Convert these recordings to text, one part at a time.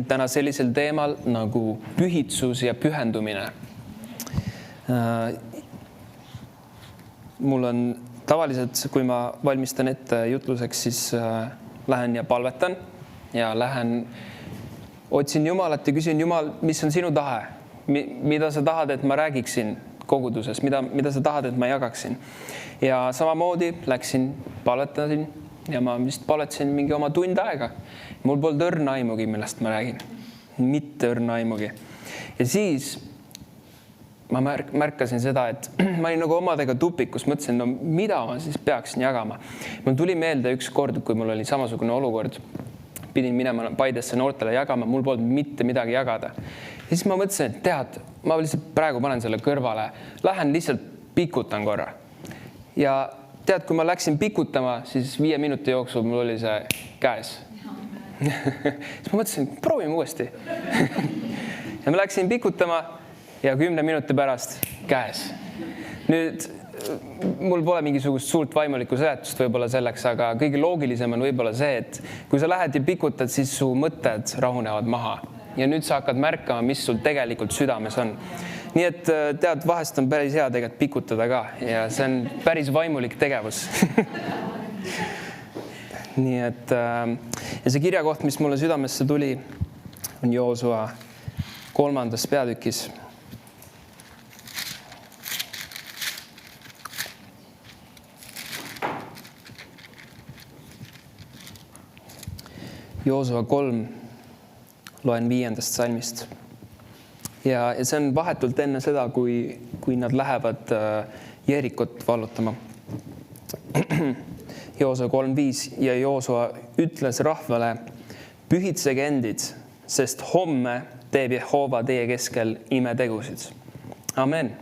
Täna sellisel teemal nagu pühitsus ja pühendumine. Mul on tavaliselt, kui ma valmistan ette jutluseks, siis lähen ja palvetan ja otsin Jumalat ja küsin, Jumal, mis on sinu tahe? Mida sa tahad, et ma räägiksin koguduses? Mida sa tahad, et ma jagaksin? Ja samamoodi läksin, palvetasin ja ma vist palvetasin mingi oma tund aega. Mul polnud õrna aimugi, millest ma räägin. Mitte õrna aimugi. Ja siis ma märkasin seda, et ma olin nagu omadega tupikus, mõtlesin, no mida ma siis peaksin jagama. Mul tuli meelde üks kord, kui mul oli samasugune olukord, pidin minema Paidesse noortele jagama, mul polnud mitte midagi jagada. Ja siis ma mõtlesin, et tead, ma lihtsalt praegu panen selle kõrvale, lähen lihtsalt pikutan korra. Ja tead, kui ma läksin pikutama, siis 5 minuti jooksul mul oli see käes. Siis ma mõtlesin, proovime uuesti. Ja ma läksin pikutama ja 10 minuti pärast käes. Nüüd mul pole mingisugust suurt vaimulikku seletust võib-olla selleks, aga kõige loogilisem on võib-olla see, et kui sa lähed ja pikutad, siis su mõtted rahunevad maha. Ja nüüd sa hakkad märkama, mis sul tegelikult südames on. Nii et tead, vahest on päris hea tegelikult pikutada ka ja see on päris vaimulik tegevus. Nii et ja see kirjakoht, mis mulle südamesse tuli, on Joosua 3. peatükis. Joosua 3, loen 5. salmist. Ja see on vahetult enne seda, kui nad lähevad Jeerikot vallutama. Joosua 3.5 ja Joosua ütles rahvale, pühitsege endid, sest homme teeb Jehova teie keskel imetegusid. Amen.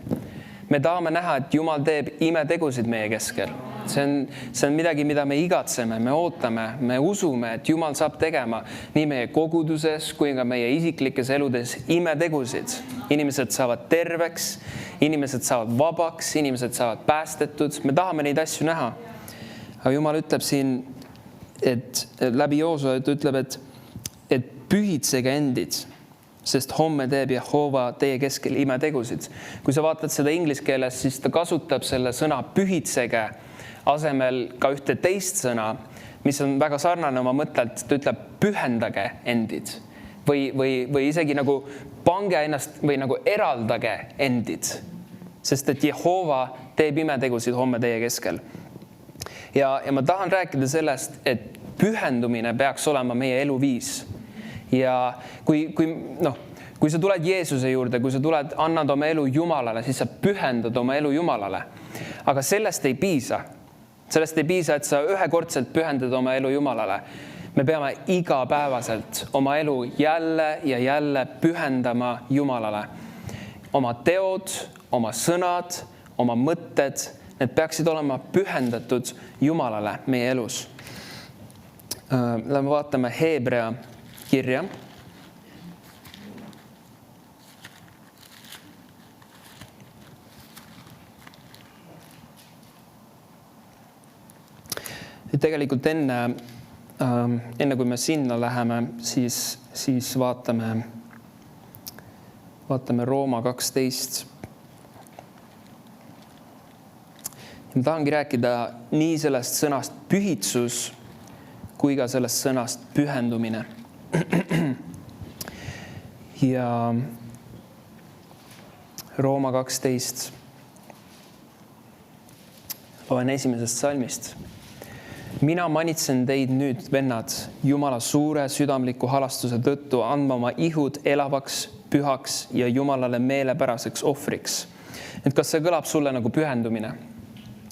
Me tahame näha, et Jumal teeb imetegusid meie keskel. See on midagi, mida me igatseme, me ootame, me usume, et Jumal saab tegema nii meie koguduses kui ka meie isiklikes eludes imetegusid. Inimesed saavad terveks, inimesed saavad vabaks, inimesed saavad päästetud. Me tahame neid asju näha. Aga Jumal ütleb siin, et läbi Joosua ütleb, et pühitsege endid, sest homme teeb Jehova teie keskel imetegusid. Kui sa vaatad seda inglise keeles, siis ta kasutab selle sõna pühitsege asemel ka ühte teist sõna, mis on väga sarnane oma mõttelt, ta ütleb pühendage endid või isegi nagu pange ennast või nagu eraldage endid, sest et Jehova teeb imetegusid homme teie keskel. Ja ma tahan rääkida sellest, et pühendumine peaks olema meie eluviis. Ja kui sa tuled Jeesuse juurde, kui sa annad oma elu Jumalale, siis sa pühendad oma elu Jumalale. Aga sellest ei piisa. Sellest ei piisa, et sa ühekordselt pühendad oma elu Jumalale. Me peame igapäevaselt oma elu jälle ja jälle pühendama Jumalale. Oma teod, oma sõnad, oma mõtted, need peaksid olema pühendatud Jumalale meie elus. Lähme vaatame Heebrea kirja. Tegelikult enne kui me sinna läheme, siis vaatame Rooma 12. Ma tahangi rääkida nii sellest sõnast pühitsus kui ka sellest sõnast pühendumine. Ja Rooma 12 loen 1. salmist. Mina manitsen teid nüüd, vennad, Jumala suure südamliku halastuse tõttu andma oma ihud elavaks, pühaks ja Jumalale meelepäraseks ohvriks. Et kas see kõlab sulle nagu pühendumine?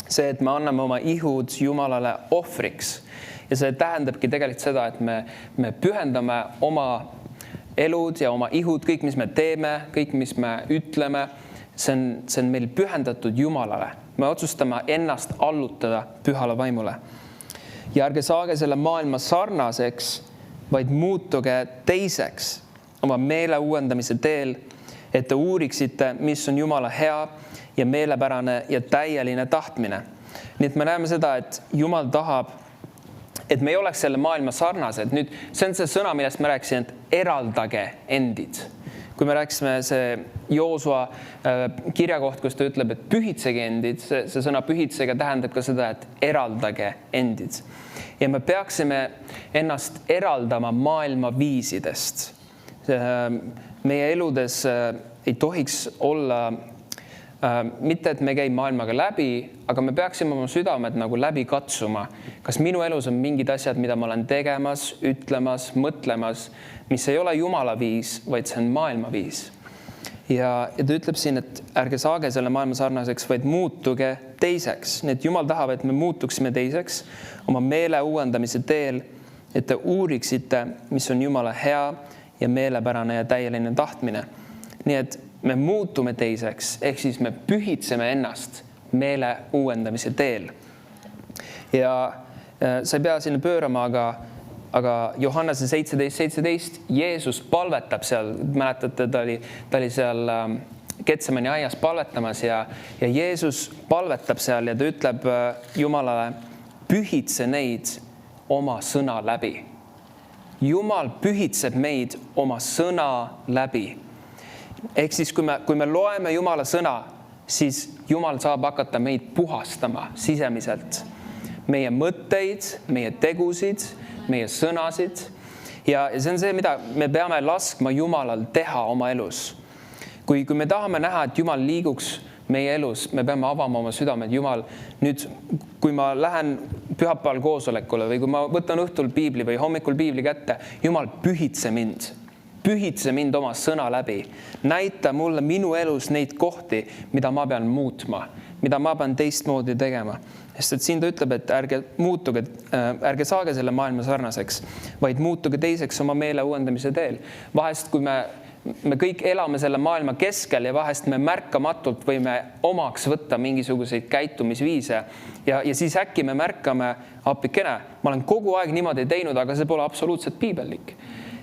See, et me anname oma ihud Jumalale ohvriks. Ja see tähendabki tegelikult seda, et me pühendame oma elud ja oma ihud, kõik, mis me teeme, kõik, mis me ütleme, see on meil pühendatud Jumalale. Me otsustame ennast allutada pühale vaimule. Ja ärge saage selle maailma sarnaseks, vaid muutuge teiseks oma meele uuendamise teel, et te uuriksite, mis on Jumala hea ja meelepärane ja täieline tahtmine. Nii et me näeme seda, et Jumal tahab, et me ei oleks selle maailma sarnased. Nüüd, see on see sõna, millest ma rääkisin, et eraldage endid. Kui me rääkisime see Joosua kirjakoht, kus ta ütleb, et pühitsege endid, see sõna pühitsege tähendab ka seda, et eraldage endid. Ja me peaksime ennast eraldama maailma viisidest. Meie eludes ei tohiks olla mitte, et me käi maailmaga läbi, aga me peaksime oma südamed nagu läbi katsuma. Kas minu elus on mingid asjad, mida ma olen tegemas, ütlemas, mõtlemas, mis ei ole Jumala viis, vaid see on maailma viis. Ja ta ütleb siin, et ärge saage selle maailma sarnaseks, vaid muutuge teiseks. Nii et Jumal tahab, et me muutuksime teiseks oma meele uuendamise teel, et te uuriksite, mis on Jumala hea ja meelepärane ja täieline tahtmine. Nii et me muutume teiseks, ehk siis me pühitseme ennast meele uuendamise teel. Ja sa ei pea sinna pöörama, aga Johannese 17:17 Jeesus palvetab seal, mäletate, ta oli seal Getsemani aias palvetamas ja Jeesus palvetab seal ja ta ütleb Jumalale, pühitse neid oma sõna läbi. Jumal pühitseb meid oma sõna läbi. Ehk siis, kui me loeme Jumala sõna, siis Jumal saab hakata meid puhastama sisemiselt. Meie mõtteid, meie tegusid, meie sõnasid. Ja see on see, mida me peame laskma Jumalal teha oma elus. Kui me tahame näha, et Jumal liiguks meie elus, me peame avama oma südamed. Jumal, nüüd, kui ma lähen pühapäeval koosolekule või kui ma võtan õhtul piibli või hommikul piibli kätte, Jumal, pühitse mind. Pühitse mind oma sõna läbi. Näita mulle minu elus neid kohti, mida ma pean muutma, mida ma pean teistmoodi tegema. Sest et siin ta ütleb, et ärge saage selle maailma sarnaseks, vaid muutuge teiseks oma meele uuendamise teel. Vahest, kui me kõik elame selle maailma keskel ja vahest me märkamatult võime omaks võtta mingisuguseid käitumisviise ja siis äkki me märkame, appikene, ma olen kogu aeg niimoodi teinud, aga see pole absoluutselt piibellik.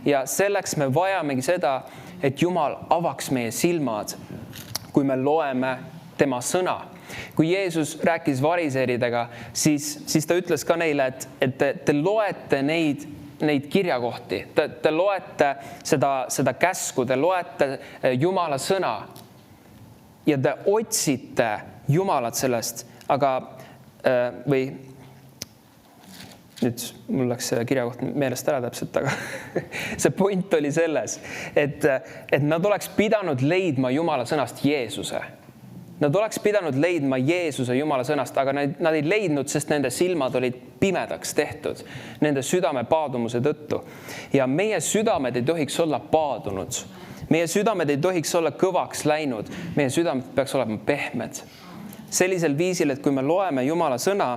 Ja selleks me vajamegi seda, et Jumal avaks meie silmad, kui me loeme tema sõna. Kui Jeesus rääkis variseeridega, siis ta ütles ka neile, et te loete neid kirjakohti, te loete seda käsku, te loete Jumala sõna ja te otsite Jumalat sellest, aga nüüd mul läks kirjakoht meelest ära täpselt, aga see point oli selles, et nad oleks pidanud leidma Jumala sõnast Jeesuse. Nad oleks pidanud leidma Jeesuse Jumala sõnast, aga nad ei leidnud, sest nende silmad olid pimedaks tehtud, nende südame paadumuse tõttu. Ja meie südamed ei tohiks olla paadunud. Meie südamed ei tohiks olla kõvaks läinud. Meie südamed peaks olema pehmed. Sellisel viisil, et kui me loeme Jumala sõna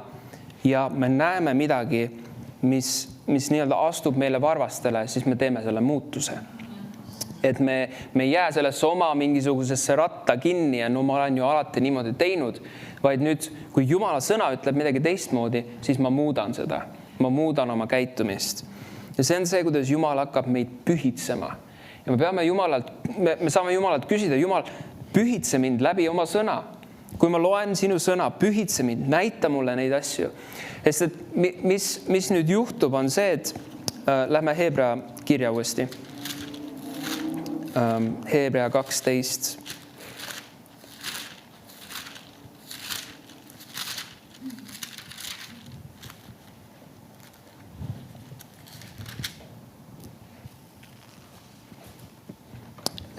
ja me näeme midagi, mis nii-öelda astub meile varvastele, siis me teeme selle muutuse. Et me ei jää sellesse oma mingisugusesse ratta kinni ja no ma olen ju alati niimoodi teinud, vaid nüüd, kui Jumala sõna ütleb midagi teistmoodi, siis ma muudan seda. Ma muudan oma käitumist. Ja see on see, kuidas Jumal hakkab meid pühitsema. Ja me saame Jumalalt küsida, Jumal, pühitse mind läbi oma sõna. Kui ma loen sinu sõna, pühitse mind, näita mulle neid asju. Sest et mis nüüd juhtub, on see, et lähme Hebra kirja uuesti. Hebra 12.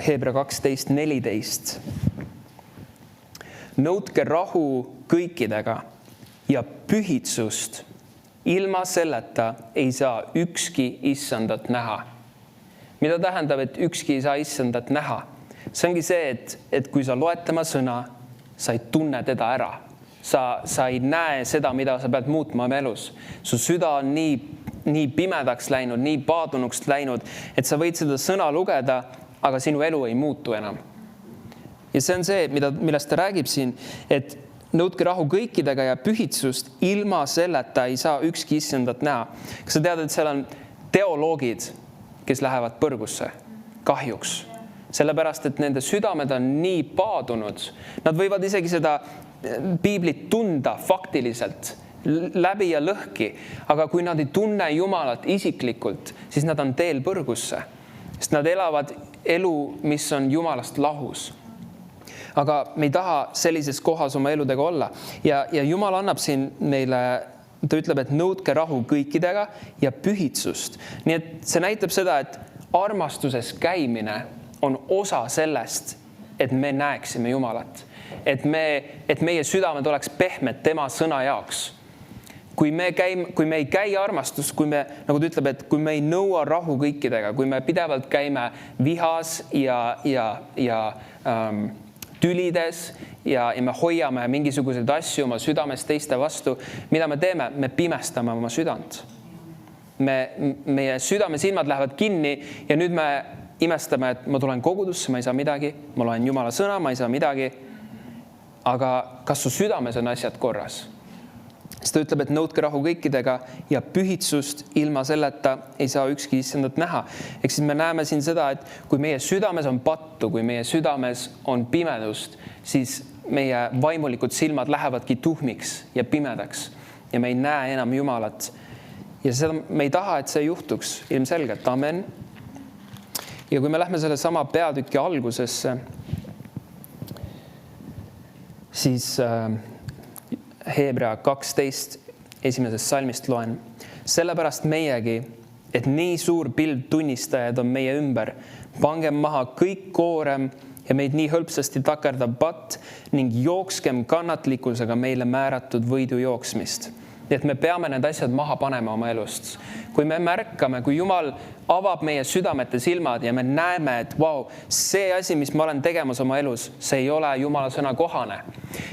Hebra 12:14. Nõudke rahu kõikidega ja pühitsust. Ilma selleta ei saa ükski issandat näha. Mida tähendab, et ükski ei saa issandat näha? See ongi see, et kui sa loed tema sõna, sa ei tunne teda ära. Sa ei näe seda, mida sa pead muutma oma elus. Su süda on nii pimedaks läinud, nii paadunuks läinud, et sa võid seda sõna lugeda, aga sinu elu ei muutu enam. Ja see on see, millest ta räägib siin, et nõudke rahu kõikidega ja pühitsust, ilma selleta ei saa ükski issandat näha. Kas sa tead, et seal on teoloogid, kes lähevad põrgusse? Kahjuks. Sellepärast, et nende südamed on nii paadunud. Nad võivad isegi seda piiblit tunda faktiliselt, läbi ja lõhki, aga kui nad ei tunne Jumalat isiklikult, siis nad on teel põrgusse, sest nad elavad elu, mis on Jumalast lahus. Aga me ei taha sellises kohas oma eludega olla ja Jumal annab siin meile, ta ütleb, et nõudke rahu kõikidega ja pühitsust. Nii et see näitab seda, et armastuses käimine on osa sellest, et me näeksime Jumalat, et meie südamed oleks pehmed tema sõna jaoks. Kui me ei käi armastus, kui me, nagu ta ütleb, et kui me ei nõua rahu kõikidega, kui me pidevalt käime vihas ja tülides ja me hoiame mingisuguseid asju oma südames teiste vastu, mida me teeme? Me pimestame oma südant. Meie südame silmad lähevad kinni ja nüüd me imestame, et ma tulen kogudusse, ma ei saa midagi, ma loen Jumala sõna, ma ei saa midagi. Aga kas su südames on asjad korras? Sest ta ütleb, et nõudke rahu kõikidega ja pühitsust ilma selleta ei saa ükski issandat näha. Ehk siis me näeme siin seda, et kui meie südames on pattu, kui meie südames on pimedust, siis meie vaimulikud silmad lähevadki tuhmiks ja pimedaks ja me ei näe enam Jumalat. Ja seda me ei taha, et see juhtuks ilmselgelt. Amen. Ja kui me lähme selle sama peatüki algusesse, siis Hebra 12 esimesest salmist loen. Sellepärast meiegi, et nii suur pild tunnistajaid on meie ümber, pangem maha kõik koorem ja meid nii hõlpsasti takerdav patt ning jookskem kannatlikkusega meile määratud võidu jooksmist. Nii et me peame need asjad maha panema oma elust. Kui me märkame, kui Jumal avab meie südamete silmad ja me näeme, et vau, see asi, mis ma olen tegemas oma elus, see ei ole Jumala sõna kohane.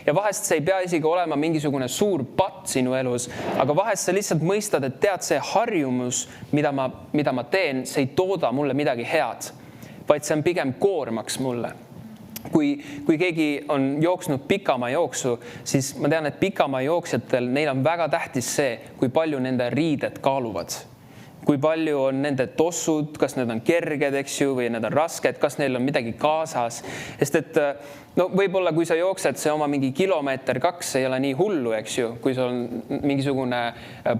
Ja vahest see ei pea isegi olema mingisugune suur patt sinu elus, aga vahest sa lihtsalt mõistad, et tead, see harjumus, mida ma teen, see ei tooda mulle midagi head, vaid see on pigem koormaks mulle. Kui keegi on jooksnud pikamaa jooksu, siis ma tean, et pikamaa jooksjatel, neil on väga tähtis see, kui palju nende riided kaaluvad. Kui palju on nende tossud, kas need on kerged, eks ju, või need on rasked, kas neil on midagi kaasas. Sest et võib-olla kui sa jooksed see oma mingi kilomeeter 2, ei ole nii hullu, eks ju, kui sul on mingisugune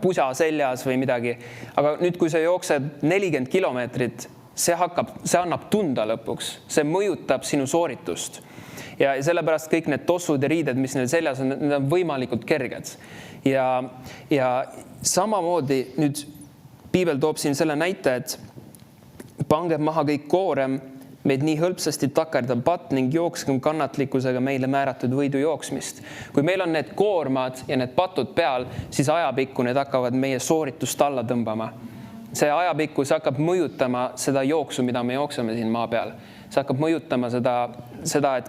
pusa seljas või midagi. Aga nüüd, kui sa jooksed 40 kilomeetrit, see annab tunda lõpuks, see mõjutab sinu sooritust. Ja sellepärast kõik need tossud ja riided, mis neil seljas on, need on võimalikult kerged. Ja samamoodi nüüd Piibel toob siin selle näite, et pangem maha kõik koorem, meid nii hõlpsasti takerdav patt ning jookskem kannatlikkusega meile määratud võidu jooksmist. Kui meil on need koormad ja need patud peal, siis ajapikku need hakkavad meie sooritust alla tõmbama. See ajapikku, see hakkab mõjutama seda jooksu, mida me jookseme siin maa peal. See hakkab mõjutama seda, et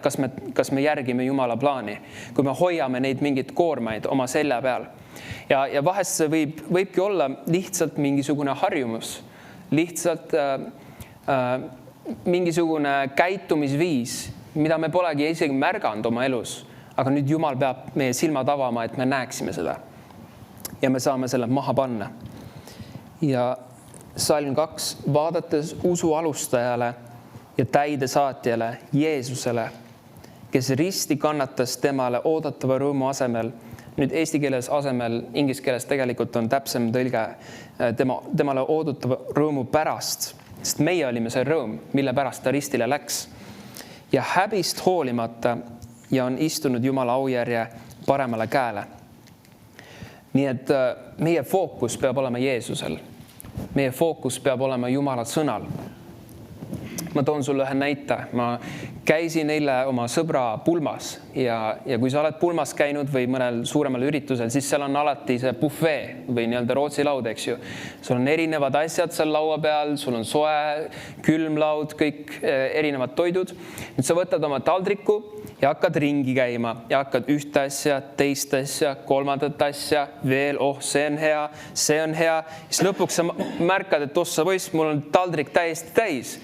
kas me järgime Jumala plaani, kui me hoiame neid mingid koormaid oma selja peal. Ja vahest see võibki olla lihtsalt mingisugune harjumus, lihtsalt mingisugune käitumisviis, mida me polegi isegi märganud oma elus. Aga nüüd Jumal peab meie silmad avama, et me näeksime seda. Ja me saame selle maha panna. Ja Salm 2, vaadates usu alustajale ja täide saatjale Jeesusele, kes risti kannatas temale oodatava rõõmu asemel. Nüüd eesti keeles asemel, inglise keeles tegelikult on täpsem tõlge temale oodatava rõõmu pärast, sest meie olime see rõõm, mille pärast ta ristile läks. Ja häbist hoolimata ja on istunud Jumala aujärje paremale käele. Nii et meie fookus peab olema Jeesusel. Meie fookus peab olema Jumala sõnal. Ma toon sulle ühe näite. Ma käisin eile oma sõbra pulmas ja kui sa oled pulmas käinud või mõnel suuremal üritusel, siis seal on alati see buffet või nii-öelda Rootsi laud, eks ju. Sul on erinevad asjad seal laua peal, sul on soe, külmlaud, kõik erinevad toidud. Nüüd sa võtad oma taldriku ja hakkad ringi käima ja hakkad ühte asja, teist asja, kolmandat asja, veel, see on hea, see on hea. Siis lõpuks sa märkad, et ossa poiss, mul on taldrik täiesti täis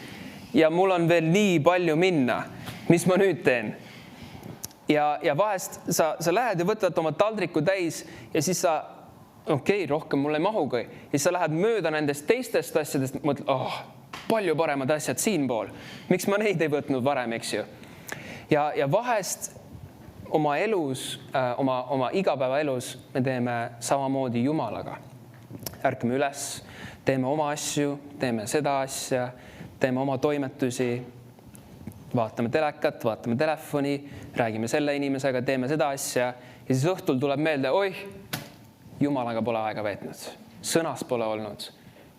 ja mul on veel nii palju minna. Mis ma nüüd teen? Ja vahest sa lähed ja võtad oma taldriku täis ja siis sa, rohkem mul ei mahugi. Ja siis sa lähed mööda nendest teistest asjadest, mõtled, palju paremad asjad siin pool. Miks ma neid ei võtnud varem, eks ju? Ja vahest oma elus, oma igapäevaelus me teeme samamoodi Jumalaga. Ärkame üles, teeme oma asju, teeme seda asja, teeme oma toimetusi, vaatame telekat, vaatame telefoni, räägime selle inimesega, teeme seda asja ja siis õhtul tuleb meelde, oih, Jumalaga pole aega veetnud, sõnas pole olnud,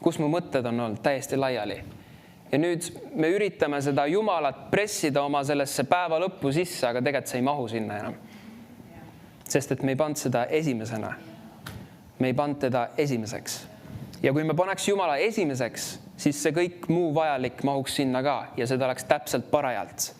kus mu mõtted on olnud täiesti laiali. Ja nüüd me üritame seda Jumalat pressida oma sellesse päeva lõppu sisse, aga tegelikult see ei mahu sinna enam. Sest et me ei pannud seda esimesena. Me ei pannud teda esimeseks. Ja kui me paneks Jumala esimeseks, siis see kõik muu vajalik mahuks sinna ka ja seda oleks täpselt parajalt.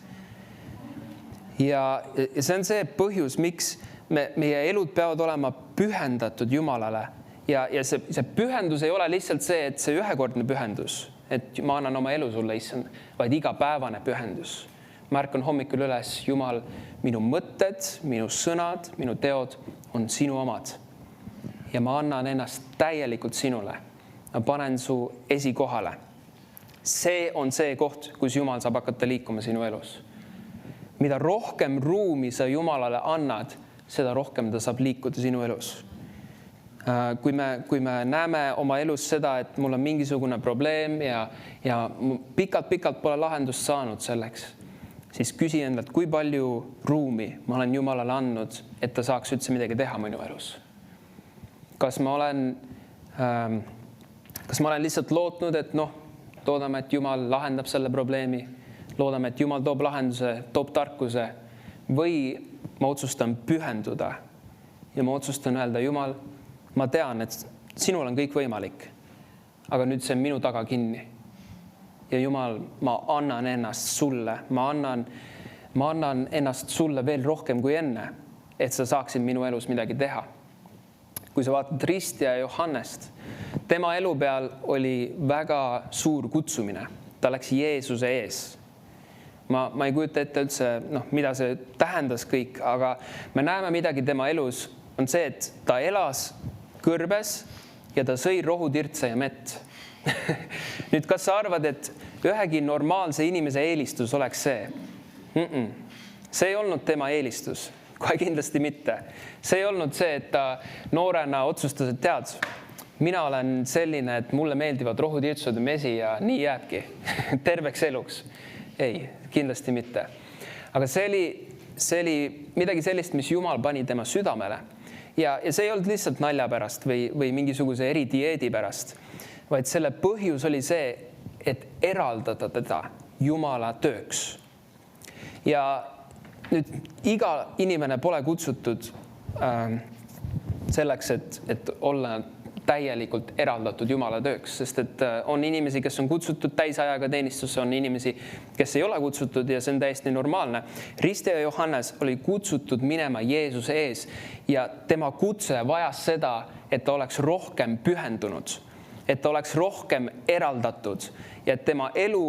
Ja see on see põhjus, miks meie elud peavad olema pühendatud Jumalale. Ja see pühendus ei ole lihtsalt see, et see ühekordne pühendus, et ma annan oma elu sulle, issand, vaid igapäevane pühendus. Ma ärkan hommikul üles, Jumal, minu mõtted, minu sõnad, minu teod on sinu omad. Ja ma annan ennast täielikult sinule. Ma panen su esikohale. See on see koht, kus Jumal saab hakata liikuma sinu elus. Mida rohkem ruumi sa Jumalale annad, seda rohkem ta saab liikuda sinu elus. Kui me näeme oma elus seda, et mul on mingisugune probleem ja pikalt pole lahendust saanud selleks, siis küsi endalt, kui palju ruumi ma olen Jumalale andnud, et ta saaks üldse midagi teha minu elus. Kas ma olen lihtsalt lootnud, et loodame, et Jumal lahendab selle probleemi, loodame, et Jumal toob lahenduse, toob tarkuse, või ma otsustan pühenduda ja ma otsustan öelda, Jumal, ma tean, et sinul on kõik võimalik, aga nüüd see on minu taga kinni. Ja Jumal, ma annan ennast sulle, ma annan ennast sulle veel rohkem kui enne, et sa saaksid minu elus midagi teha. Kui sa vaatad Risti ja Johannest, tema elu peal oli väga suur kutsumine. Ta läks Jeesuse ees. Ma ei kujuta ette üldse, mida see tähendas kõik, aga me näeme midagi tema elus, on see, et ta elas kõrbes ja ta sõi rohutirtse ja mett. Nüüd, kas sa arvad, et ühegi normaalse inimese eelistus oleks see? See ei olnud tema eelistus, kohe kindlasti mitte. See ei olnud see, et ta noorena otsustas, et tead, mina olen selline, et mulle meeldivad rohutirtsud ja mesi ja nii jääbki terveks eluks. Ei, kindlasti mitte. Aga see oli midagi sellist, mis Jumal pani tema südamele. Ja see ei olnud lihtsalt nalja pärast või mingisuguse eridieedi pärast, vaid selle põhjus oli see, et eraldada teda Jumala tööks. Ja nüüd iga inimene pole kutsutud selleks, et olla täielikult eraldatud Jumala tööks, sest et on inimesi, kes on kutsutud täisajaga teenistusse, on inimesi, kes ei ole kutsutud ja see on täiesti normaalne. Risti ja Johannes oli kutsutud minema Jeesuse ees ja tema kutse vajas seda, et ta oleks rohkem pühendunud, et ta oleks rohkem eraldatud ja et tema elu,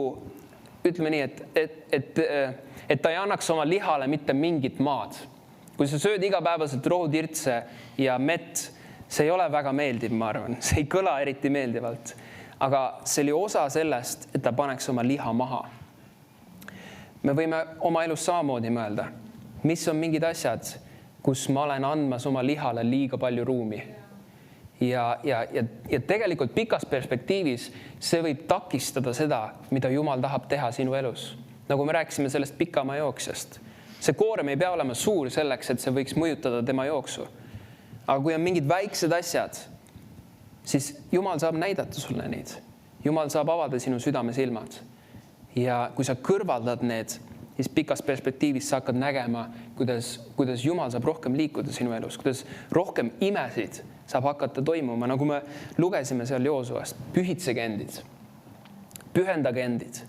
ütleme nii, et ta ei annaks oma lihale mitte mingit maad. Kui sa sööd igapäevaselt rohutirtse ja mett, see ei ole väga meeldiv, ma arvan. See ei kõla eriti meeldivalt. Aga see oli osa sellest, et ta paneks oma liha maha. Me võime oma elus samamoodi mõelda, mis on mingid asjad, kus ma olen andmas oma lihale liiga palju ruumi. Ja tegelikult pikas perspektiivis see võib takistada seda, mida Jumal tahab teha sinu elus. Nagu me rääkisime sellest pikama jooksjast. See koorem ei pea olema suur selleks, et see võiks mõjutada tema jooksu. Aga kui on mingid väiksed asjad, siis Jumal saab näidata sulle neid. Jumal saab avada sinu südame silmad. Ja kui sa kõrvaldad need, siis pikas perspektiivis sa hakkad nägema, kuidas Jumal saab rohkem liikuda sinu elus, kuidas rohkem imesid saab hakata toimuma. Nagu me lugesime seal Joosuast, pühitsege endid, pühendage endid,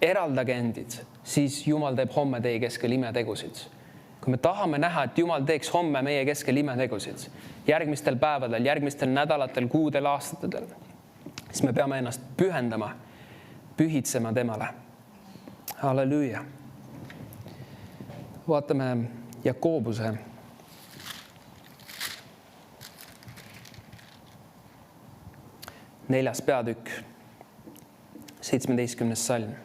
eraldage endid, siis Jumal teeb homme teie keskel imetegusid. Kui me tahame näha, et Jumal teeks homme meie keskel imetegusid, järgmistel päevadel, järgmistel nädalatel, kuudel, aastatel, siis me peame ennast pühendama, pühitsema temale. Halleluuja. Vaatame Jakobuse 4. peatükk, 17. salm.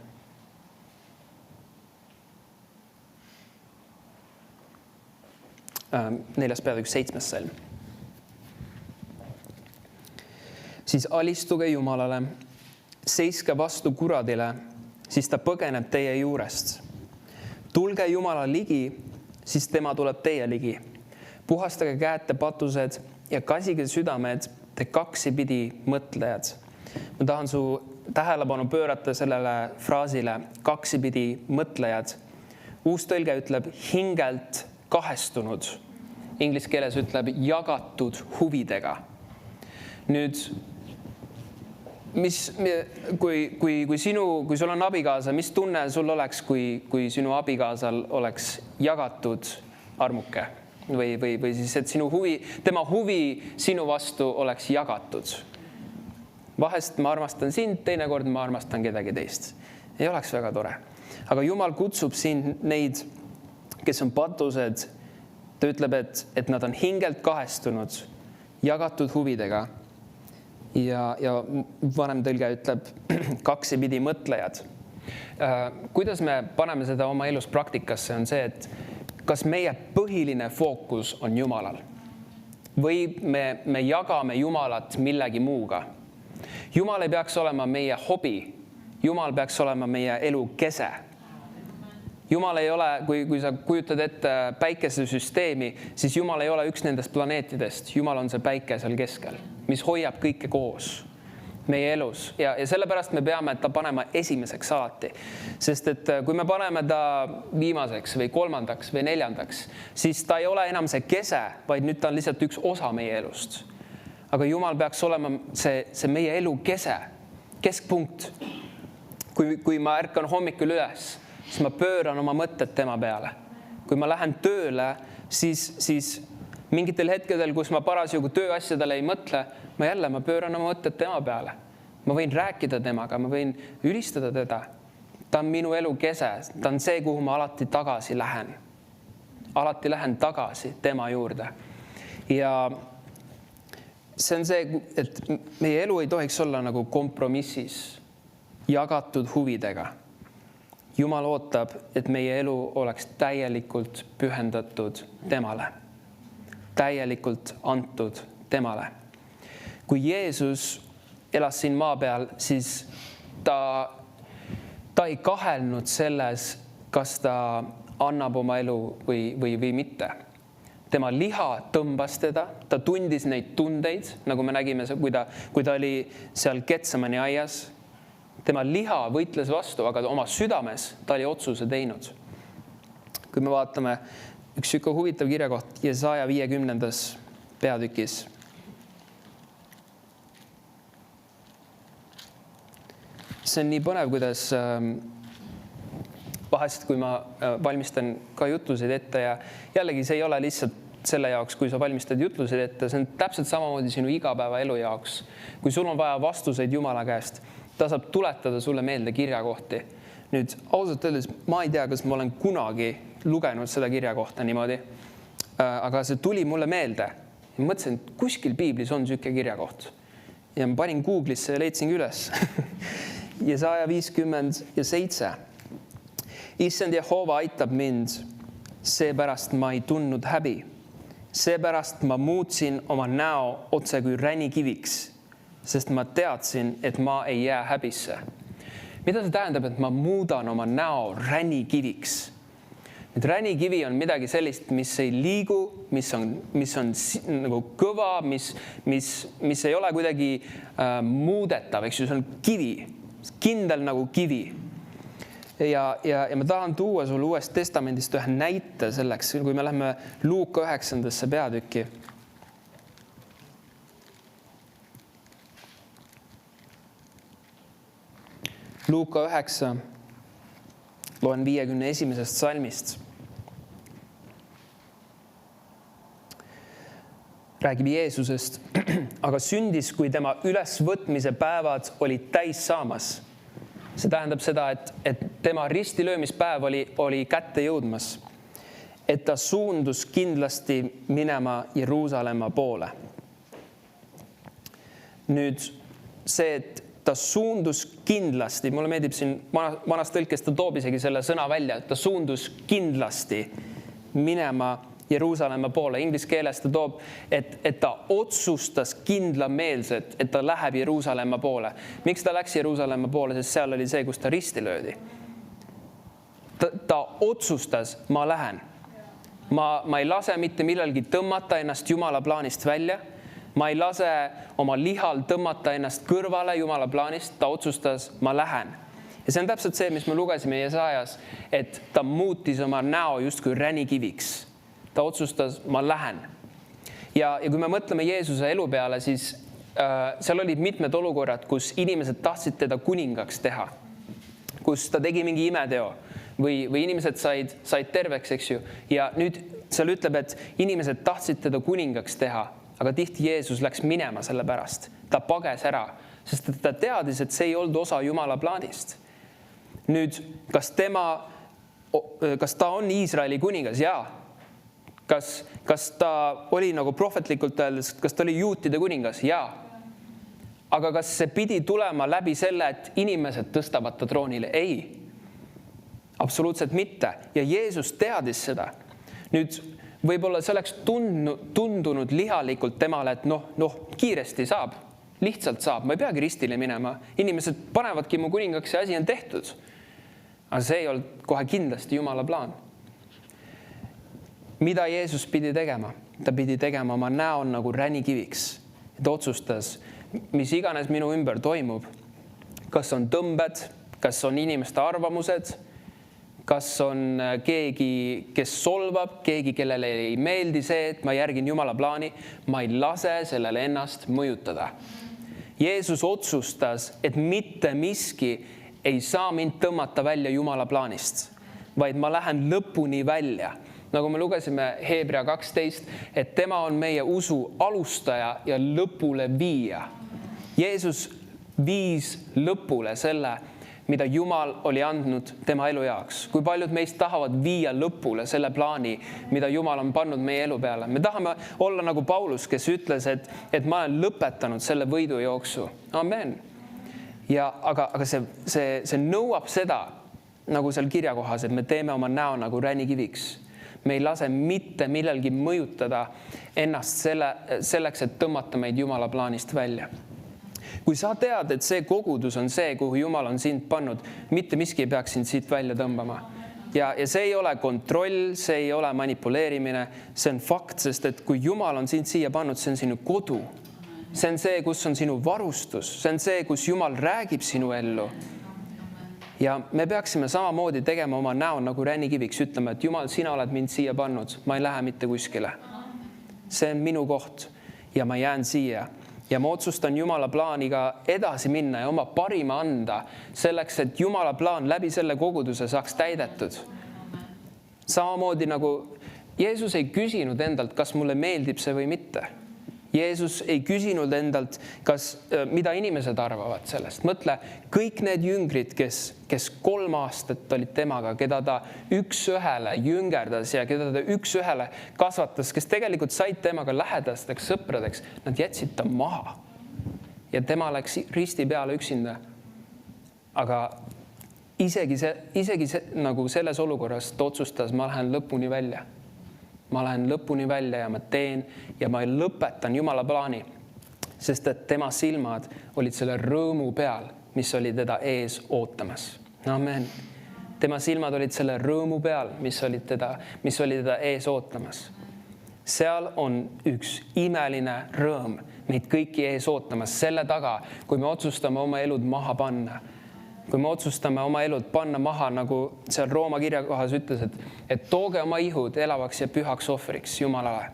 4. peatükk 7. salm. Siis alistuge Jumalale, seiske vastu kuradile, siis ta põgeneb teie juurest. Tulge Jumala ligi, siis tema tuleb teie ligi. Puhastage käete patused ja kasige südamed, te kaksipidi mõtlejad. Ma tahan su tähelepanu pöörata sellele fraasile kaksipidi mõtlejad. Uus tõlge ütleb hingelt kahestunud. Inglise keeles ütleb jagatud huvidega. Nüüd, kui sul on abikaasa, mis tunne sul oleks, kui sinu abikaasal oleks jagatud armuke või siis, et tema huvi sinu vastu oleks jagatud? Vahest ma armastan sind, teinekord ma armastan kedagi teist. Ei oleks väga tore. Aga Jumal kutsub siin neid, kes on patused. Ta ütleb, et nad on hingelt kahestunud, jagatud huvidega. Ja vanem tõlge ütleb kaksipidi mõtlejad. Kuidas me paneme seda oma elus praktikasse, on see, et kas meie põhiline fookus on Jumalal või me jagame Jumalat millegi muuga. Jumal ei peaks olema meie hobi, Jumal peaks olema meie elu kese. Jumal ei ole, kui sa kujutad ette päikesesüsteemi, siis Jumal ei ole üks nendest planeetidest. Jumal on see päike seal keskel, mis hoiab kõike koos meie elus. Ja sellepärast me peame ta panema esimeseks alati. Sest et kui me paneme ta viimaseks või kolmandaks või neljandaks, siis ta ei ole enam see kese, vaid nüüd ta on lihtsalt üks osa meie elust. Aga Jumal peaks olema see meie elu kese, keskpunkt. Kui ma ärkan hommikul üles, siis ma pööran oma mõtted tema peale. Kui ma lähen tööle, siis mingitel hetkedel, kus ma parasjagu tööasjadele ei mõtle, ma pööran oma mõtted tema peale. Ma võin rääkida temaga, ma võin ülistada teda. Ta on minu elu kese, ta on see, kuhu ma alati tagasi lähen. Alati lähen tagasi tema juurde. Ja see on see, et meie elu ei tohiks olla nagu kompromissis, jagatud huvidega. Jumal ootab, et meie elu oleks täielikult pühendatud temale. Täielikult antud temale. Kui Jeesus elas siin maa peal, siis ta ei kahelnud selles, kas ta annab oma elu või mitte. Tema liha tõmbas teda, ta tundis neid tundeid, nagu me nägime, kui ta oli seal Getsemani aias. Tema liha võitles vastu, aga oma südames ta oli otsuse teinud. Kui me vaatame üks siuke huvitav kirjakoht Jesaja 50. peatükis. See on nii põnev, kuidas vahest, kui ma valmistan ka jutlusid ette ja jällegi see ei ole lihtsalt selle jaoks, kui sa valmistad jutlusid ette, see on täpselt samamoodi sinu igapäevaelu jaoks. Kui sul on vaja vastuseid Jumala käest, ta saab tuletada sulle meelde kirjakohti. Nüüd ausalt öeldes, ma ei tea, kas ma olen kunagi lugenud seda kirjakohta niimoodi, aga see tuli mulle meelde. Ma mõtlesin, et kuskil piiblis on siuke kirjakoht. Ja ma panin Google'isse ja leidsingi üles. Jesaja 57. Issand Jehova aitab mind, seepärast ma ei tundnud häbi. Seepärast ma muutsin oma näo otse kui ränikiviks, sest ma teadsin, et ma ei jää häbisse. Mida see tähendab, et ma muudan oma näo ränikiviks? Ränikivi on midagi sellist, mis ei liigu, mis on nagu kõva, mis ei ole kuidagi muudetav, eks ju, see on kivi, kindel nagu kivi. Ja ma tahan tuua sulle Uuest Testamendist ühe näite selleks, kui me läheme Luuka 9. peatükki. Luuka 9, loen 51. salmist. Räägib Jeesusest, aga sündis, kui tema ülesvõtmise päevad olid täis saamas. See tähendab seda, et tema ristilöömispäev oli kätte jõudmas, et ta suundus kindlasti minema Jeruusalemma poole. Nüüd see, et ta suundus kindlasti, mulle meeldib siin vanas tõlkes, ta toob isegi selle sõna välja, et ta suundus kindlasti minema Jeruusalemma poole. Inglise keeles ta toob, et ta otsustas kindlameelselt, et ta läheb Jeruusalemma poole. Miks ta läks Jeruusalemma poole? Sest seal oli see, kus ta risti löödi. Ta otsustas, ma lähen. Ma ei lase mitte millalgi tõmmata ennast Jumala plaanist välja. Ma ei lase oma lihal tõmmata ennast kõrvale Jumala plaanist. Ta otsustas, ma lähen. Ja see on täpselt see, mis me lugesime Jesajas, et ta muutis oma näo justkui ränikiviks. Ta otsustas, ma lähen. Ja kui me mõtleme Jeesuse elu peale, siis seal olid mitmed olukorrad, kus inimesed tahtsid teda kuningaks teha. Kus ta tegi mingi imeteo või inimesed said terveks, eks ju. Ja nüüd seal ütleb, et inimesed tahtsid teda kuningaks teha, aga tihti Jeesus läks minema selle pärast. Ta pages ära, sest ta teadis, et see ei olnud osa Jumala plaanist. Nüüd, kas ta on Iisraeli kuningas? Jaa. Kas ta oli nagu prohvetlikult öeldes, kas ta oli juutide kuningas? Jaa. Aga kas see pidi tulema läbi selle, et inimesed tõstavad ta troonile? Ei. Absoluutselt mitte. Ja Jeesus teadis seda. Nüüd, võib-olla see oleks tundunud lihalikult temale, et kiiresti saab, lihtsalt saab. Ma ei peagi ristile minema. Inimesed panevadki mu kuningaks ja asi on tehtud. Aga see ei olnud kohe kindlasti Jumala plaan. Mida Jeesus pidi tegema? Ta pidi tegema oma näo nagu ränikiviks. Ta otsustas, mis iganes minu ümber toimub. Kas on tõmbed, kas on inimeste arvamused, kas on keegi, kes solvab, keegi, kellele ei meeldi see, et ma järgin Jumala plaani. Ma ei lase sellele ennast mõjutada. Jeesus otsustas, et mitte miski ei saa mind tõmmata välja Jumala plaanist, vaid ma lähen lõpuni välja. Nagu me lugesime Hebra 12, et tema on meie usu alustaja ja lõpule viia. Jeesus viis lõpule selle, mida Jumal oli andnud tema elu jaoks. Kui paljud meist tahavad viia lõpule selle plaani, mida Jumal on pannud meie elu peale. Me tahame olla nagu Paulus, kes ütles, et ma olen lõpetanud selle võidujooksu. Amen. Aga see nõuab seda, nagu seal kirja kohas, et me teeme oma näo nagu ränikiviks. Me ei lase mitte millalgi mõjutada ennast selleks, et tõmmata meid Jumala plaanist välja. Kui sa tead, et see kogudus on see, kuhu Jumal on sind pannud, mitte miski ei peaks sind siit välja tõmbama. Ja see ei ole kontroll, see ei ole manipuleerimine, see on fakt, sest et kui Jumal on sind siia pannud, see on sinu kodu. See on see, kus on sinu varustus. See on see, kus Jumal räägib sinu ellu. Ja me peaksime samamoodi tegema oma näo nagu ränikiviks, ütlema, et Jumal, sina oled mind siia pannud. Ma ei lähe mitte kuskile. See on minu koht ja ma jään siia. Ja ma otsustan Jumala plaaniga edasi minna ja oma parima anda selleks, et Jumala plaan läbi selle koguduse saaks täidetud. Samamoodi nagu Jeesus ei küsinud endalt, kas mulle meeldib see või mitte. Jeesus ei küsinud endalt, mida inimesed arvavad sellest. Mõtle, kõik need jüngrid, kes 3 aastat olid temaga, keda ta üks-ühele jüngerdas ja keda ta üks-ühele kasvatas, kes tegelikult said temaga lähedasteks sõpradeks, nad jätsid ta maha. Ja tema läks risti peale üksinda. Aga isegi nagu selles olukorras ta otsustas, ma lähen lõpuni välja. Ma lähen lõpuni välja ja ma teen ja ma lõpetan Jumala plaani, sest et tema silmad olid selle rõõmu peal, mis oli teda ees ootamas. Amen. Tema silmad olid selle rõõmu peal, mis oli teda ees ootamas. Seal on üks imeline rõõm meid kõiki ees ootamas selle taga, kui me otsustame oma elud maha panna. Kui me otsustame oma elud panna maha, nagu seal Rooma kirja kohas ütles, et tooge oma ihud elavaks ja pühaks ohvriks Jumalale.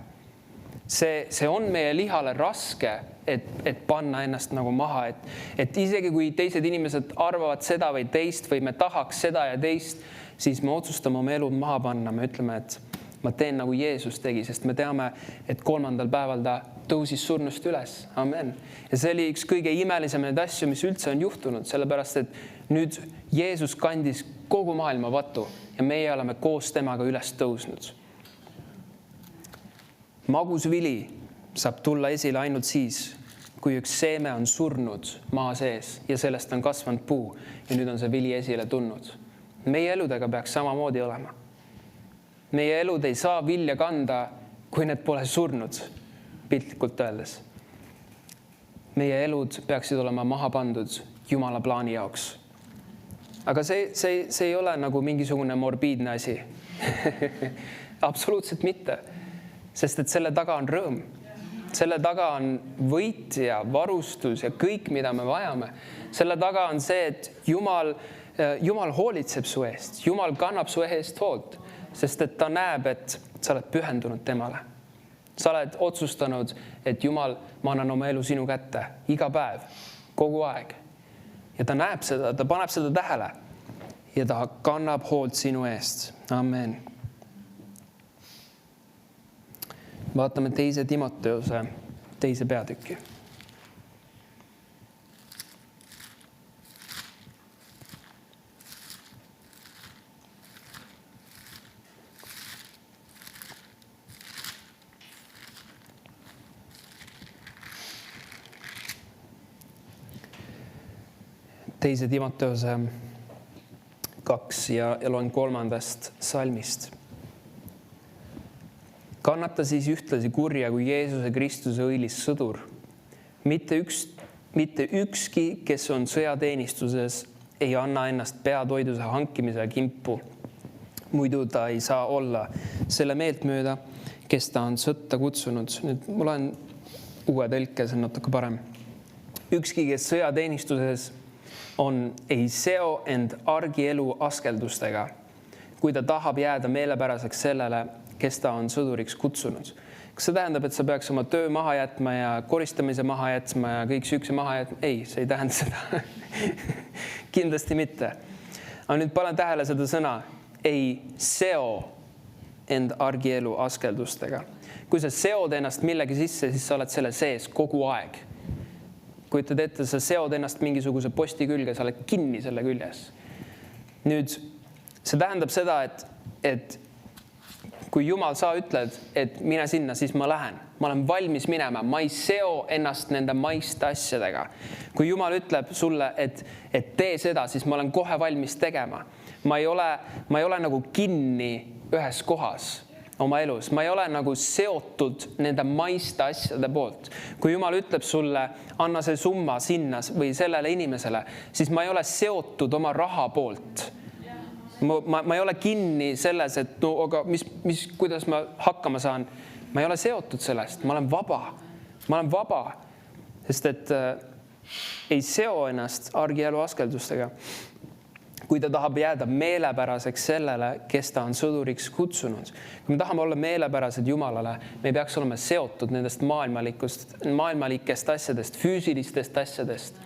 See on meie lihale raske, et panna ennast nagu maha, et isegi kui teised inimesed arvavad seda või teist või me tahaks seda ja teist, siis me otsustame oma elud maha panna. Me ütleme, et ma teen nagu Jeesus tegi, sest me teame, et 3. päeval ta tõusis surnust üles. Amen. Ja see oli üks kõige imelisemaid asju, mis üldse on juhtunud, sellepärast et nüüd Jeesus kandis kogu maailma vatu ja meie oleme koos temaga üles tõusnud. Magus vili saab tulla esile ainult siis, kui üks seeme on surnud maa sees ja sellest on kasvanud puu ja nüüd on see vili esile tulnud. Meie eludega peaks samamoodi olema. meie elud ei saa vilja kanda, kui need pole surnud, piltlikult öeldes. Meie elud peaksid olema maha pandud Jumala plaani jaoks. Aga see ei ole nagu mingisugune morbiidne asi. Absoluutselt mitte. Sest et selle taga on rõõm. Selle taga on võit ja varustus ja kõik, mida me vajame. Selle taga on see, et Jumal hoolitseb su eest. Jumal kannab su eest hoolt, sest et ta näeb, et sa oled pühendunud temale. Sa oled otsustanud, et Jumal, ma annan oma elu sinu kätte iga päev, kogu aeg. Ja ta näeb seda, ta paneb seda tähele ja ta kannab hoolt sinu eest. Amen. Vaatame 2. Timoteuse 2. peatükki. Teise Timoteuse 2 ja loen 3. salmist. Kannata siis ühtlasi kurja kui Jeesuse Kristuse õilis sõdur. Mitte ükski, kes on sõjateenistuses, ei anna ennast peatoiduse hankimise kimpu. Muidu ta ei saa olla selle meeltmööda, kes ta on sõtta kutsunud. Nüüd mul on uue tõlke, see on natuke parem. Ükski, kes sõjateenistuses ei seo end argielu askeldustega, kui ta tahab jääda meelepäraseks sellele, kes ta on sõduriks kutsunud. Kas see tähendab, et sa peaks oma töö maha jätma ja koristamise maha jätma ja kõik süüksi maha jätma? Ei, see ei tähenda seda. Kindlasti mitte. Aga nüüd panen tähele seda sõna, ei seo end argielu askeldustega. Kui sa seod ennast millegi sisse, siis sa oled selle sees kogu aeg. Kujutad ette, sa seod ennast mingisuguse posti külge, sa oled kinni selle küljes. Nüüd, see tähendab seda, et kui Jumal, sa ütled, et mine sinna, siis ma lähen. Ma olen valmis minema, ma ei seo ennast nende maiste asjadega. Kui Jumal ütleb sulle, et tee seda, siis ma olen kohe valmis tegema. Ma ei ole nagu kinni ühes kohas oma elus. Ma ei ole nagu seotud nende maiste asjade poolt. Kui Jumal ütleb sulle, anna see summa sinna või sellele inimesele, siis ma ei ole seotud oma raha poolt. Ma ei ole kinni selles, et no, aga kuidas ma hakkama saan. Ma ei ole seotud sellest. Ma olen vaba. Ma olen vaba. Sest et ei seo ennast argielu askeldustega. Kui ta tahab jääda meelepäraseks sellele, kes ta on sõduriks kutsunud. Kui me tahame olla meelepärased Jumalale, me ei peaks olema seotud nendest maailmalikest asjadest, füüsilistest asjadest,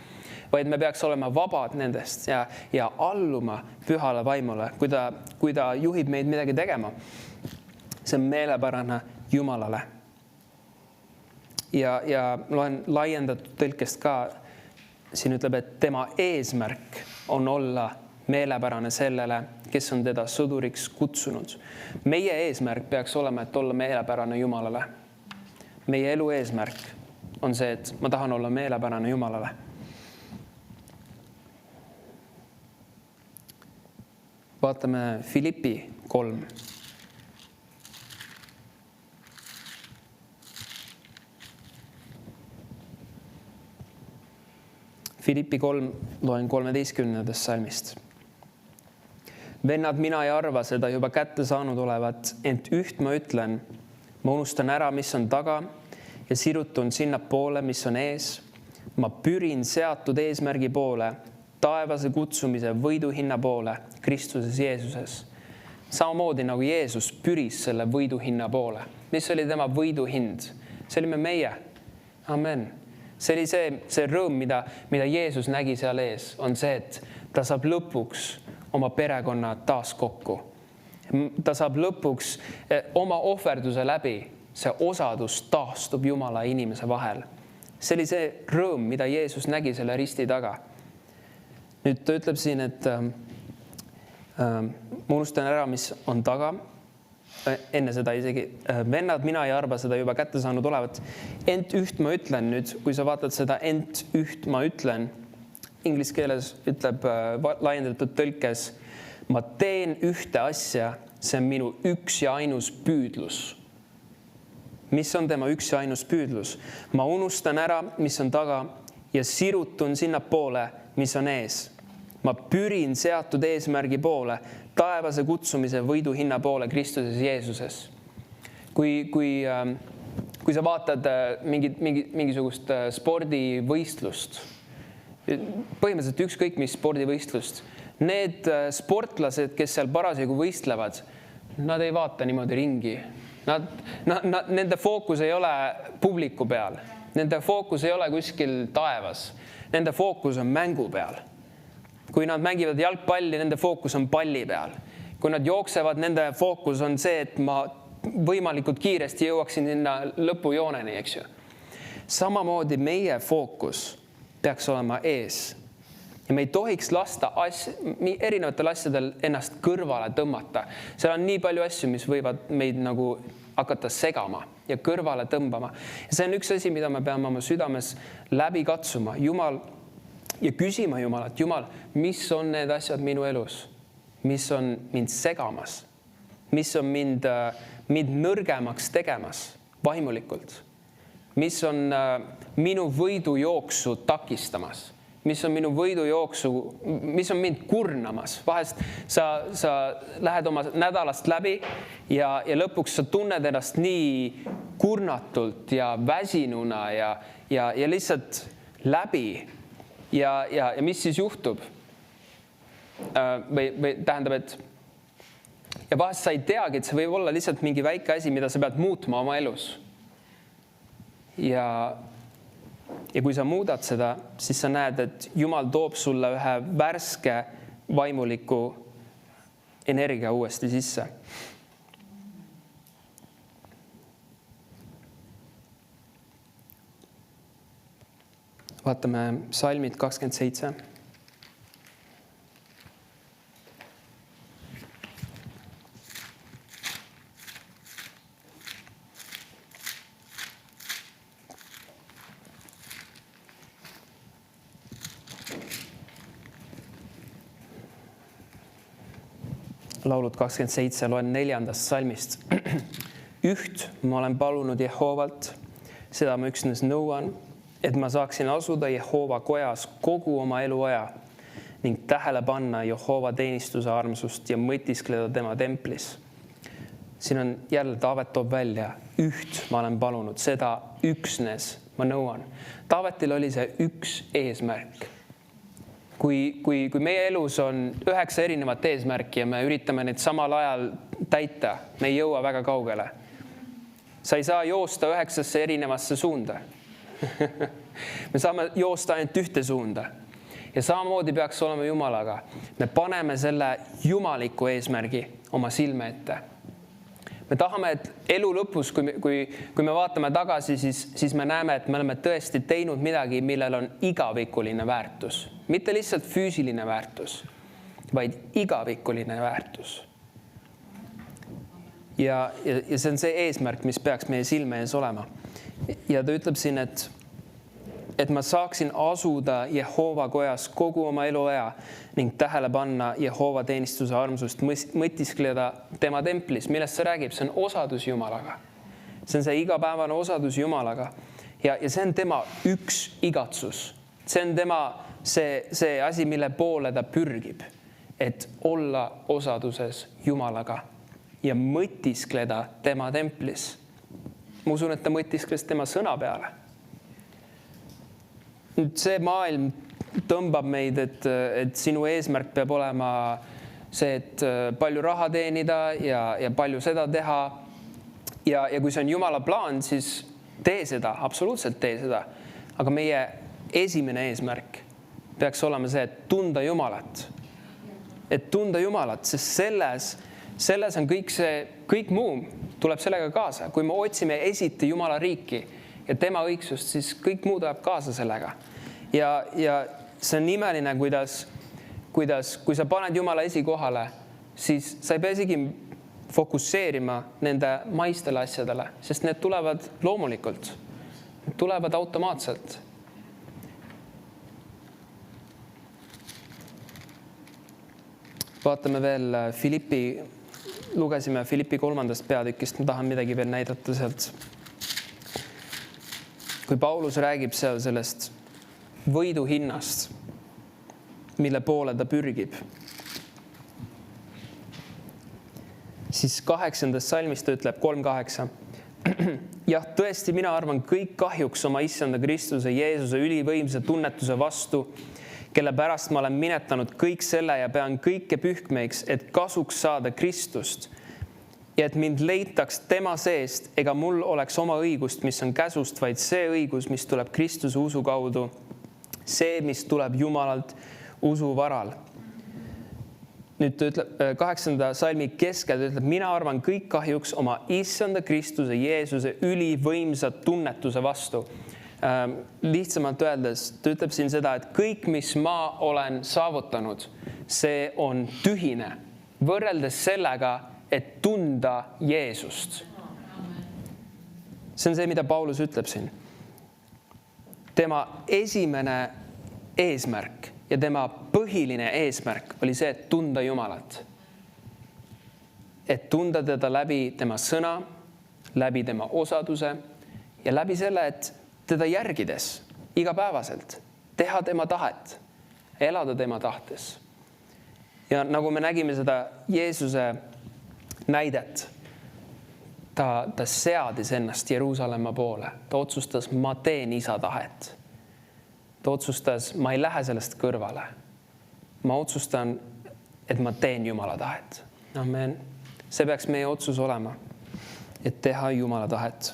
vaid me peaks olema vabad nendest ja alluma pühale vaimule, kui ta juhib meid midagi tegema. See on meelepärane Jumalale. Ja loen laiendatud tõlkest ka, siin ütleb, et tema eesmärk on olla meelepärane sellele, kes on teda sõduriks kutsunud. Meie eesmärk peaks olema, et olla meelepärane Jumalale. Meie elu eesmärk on see, et ma tahan olla meelepärane Jumalale. Vaatame Filippi 3. Filippi 3 loen 13. salmist. Vennad, mina ei arva seda juba kätte saanud olevat, ent üht ma ütlen, ma unustan ära, mis on taga ja sirutun sinna poole, mis on ees. Ma pürin seatud eesmärgi poole, taevase kutsumise võiduhinna poole, Kristuses Jeesuses. Samamoodi nagu Jeesus püris selle võiduhinna poole. Mis oli tema võiduhind? See olime meie. Amen. See oli see rõõm, mida Jeesus nägi seal ees, on see, et ta saab lõpuks oma perekonna taas kokku. Ta saab lõpuks oma ohverduse läbi, see osadus taastub Jumala ja inimese vahel. See oli see rõõm, mida Jeesus nägi selle risti taga. Nüüd ta ütleb siin, et ma unustan ära, mis on taga. Enne seda isegi, vennad, mina ei arva seda juba kätte saanud olevat. Ent üht ma ütlen nüüd, kui sa vaatad seda ent üht ma ütlen, inglise keeles ütleb laiendatud tõlkes, ma teen ühte asja, see on minu üks ja ainus püüdlus. Mis on tema üks ja ainus püüdlus? Ma unustan ära, mis on taga ja sirutun sinna poole, mis on ees. Ma pürin seatud eesmärgi poole, taevase kutsumise võiduhinna poole Kristuses Jeesuses. Kui sa vaatad mingisugust spordivõistlust, põhimõtteliselt ükskõik mis spordivõistlust, need sportlased, kes seal parasjagu võistlevad, nad ei vaata niimoodi ringi. Nende fookus ei ole publiku peal. Nende fookus ei ole kuskil taevas. Nende fookus on mängu peal. Kui nad mängivad jalgpalli, nende fookus on palli peal. Kui nad jooksevad, nende fookus on see, et ma võimalikult kiiresti jõuaksin sinna lõpujooneni, eks ju. Samamoodi meie fookus peaks olema ees. Ja me ei tohiks lasta erinevatel asjadel ennast kõrvale tõmmata. Seal on nii palju asju, mis võivad meid nagu hakata segama ja kõrvale tõmbama. Ja see on üks asi, mida me peame oma südames läbi katsuma. Ja küsima Jumalat, Jumal, mis on need asjad minu elus? Mis on mind segamas? Mis on mind nõrgemaks tegemas vaimulikult? Mis on minu võidujooksu takistamas? Mis on minu võidujooksu, mis on mind kurnamas? Vahest sa lähed oma nädalast läbi ja lõpuks sa tunned ennast nii kurnatult ja väsinuna ja lihtsalt läbi. Ja mis siis juhtub? Või tähendab, et ja vahest sa ei teagi, et see võib olla lihtsalt mingi väike asi, mida sa pead muutma oma elus. Ja kui sa muudad seda, siis sa näed, et Jumal toob sulle ühe värske vaimuliku energia uuesti sisse. Vaatame Salmid 27. Laulud 27, loen 4. salmist. Üht ma olen palunud Jehovalt, seda ma üksnes nõuan, et ma saaksin asuda Jehova kojas kogu oma eluaja ning tähele panna Jehova teenistuse armsust ja mõtiskleda tema templis. Siin on jälle Taavet toob välja, üht ma olen palunud, seda üksnes ma nõuan. Taavetil oli see üks eesmärk. Kui meie elus on 9 erinevat eesmärki ja me üritame neid samal ajal täita, me ei jõua väga kaugele. Sa ei saa joosta 9 erinevasse suunda. Me saame joosta ainult ühte suunda. Ja samamoodi peaks olema Jumalaga. Me paneme selle jumaliku eesmärgi oma silme ette. Me tahame, et elu lõpus, kui me vaatame tagasi, siis me näeme, et me oleme tõesti teinud midagi, millel on igavikuline väärtus. Mitte lihtsalt füüsiline väärtus, vaid igavikuline väärtus. Ja see on see eesmärk, mis peaks meie silme ees olema. Ja ta ütleb siin, et ma saaksin asuda Jehova kojas kogu oma eluaja ning tähele panna Jehova teenistuse armsust, mõtiskleda tema templis. Millest see räägib? See on osadus Jumalaga. See on see igapäevane osadus Jumalaga. Ja see on tema üks igatsus. See on tema see asi, mille poole ta pürgib. Et olla osaduses Jumalaga ja mõtiskleda tema templis. Ma usun, et ta mõtiskles tema sõna peale. See maailm tõmbab meid, et sinu eesmärk peab olema see, et palju raha teenida ja palju seda teha. Ja kui see on Jumala plaan, siis tee seda, absoluutselt tee seda. Aga meie esimene eesmärk peaks olema see, et tunda Jumalat. Et tunda Jumalat, sest selles on kõik muu tuleb sellega kaasa. Kui me otsime esiti Jumala riiki ja tema õigsust, siis kõik muu tuleb kaasa sellega. Ja see on imeline, kui sa paned Jumala esikohale, siis sa ei pea isegi fokusseerima nende maistele asjadele, sest need tulevad loomulikult. Need tulevad automaatselt. Vaatame veel lugesime Filippi 3. peatükist, ma tahan midagi veel näidata sealt. Kui Paulus räägib seal sellest võiduhinnast, mille poole ta pürgib, siis 8. salmis ta ütleb 3:8. Jah, tõesti, mina arvan kõik kahjuks oma issanda Kristuse Jeesuse ülivõimsa tunnetuse vastu, kelle pärast ma olen minetanud kõik selle ja pean kõike pühkmeiks, et kasuks saada Kristust ja et mind leitaks tema seest, ega mul oleks oma õigust, mis on käsust, vaid see õigus, mis tuleb Kristuse usu kaudu, see, mis tuleb Jumalalt usu varal. Nüüd ta ütleb 8. salmi keskel, ta ütleb, mina arvan kõik kahjuks oma issanda Kristuse Jeesuse ülivõimsa tunnetuse vastu. Lihtsamalt öeldes, ta ütleb siin seda, et kõik, mis ma olen saavutanud, see on tühine võrreldes sellega, et tunda Jeesust. See on see, mida Paulus ütleb siin. Tema esimene eesmärk ja tema põhiline eesmärk oli see, et tunda Jumalat. Et tunda teda läbi tema sõna, läbi tema osaduse ja läbi selle, et teda järgides igapäevaselt, teha tema tahet, elada tema tahtes. Ja nagu me nägime seda Jeesuse näidet, ta seadis ennast Jeruusalemma poole. Ta otsustas, ma teen isa tahet. Ta otsustas, ma ei lähe sellest kõrvale. Ma otsustan, et ma teen Jumala tahet. Amen. See peaks meie otsus olema, et teha Jumala tahet.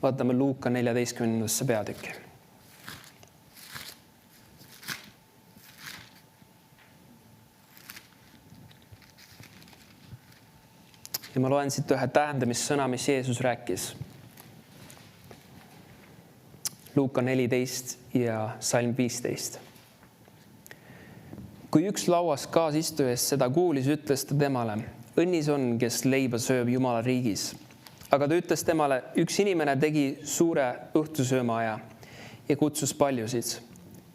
Vaatame Luuka 14. peatükki. Ja ma loen siit ühe tähendamissõna, mis Jeesus rääkis. Luuka 14 ja salm 15. Kui üks lauas kaasistujast seda kuulis, ütles ta temale, õnnis on, kes leiba sööb Jumala riigis. Aga ta ütles temale, üks inimene tegi suure õhtusöömaaja ja kutsus paljusid.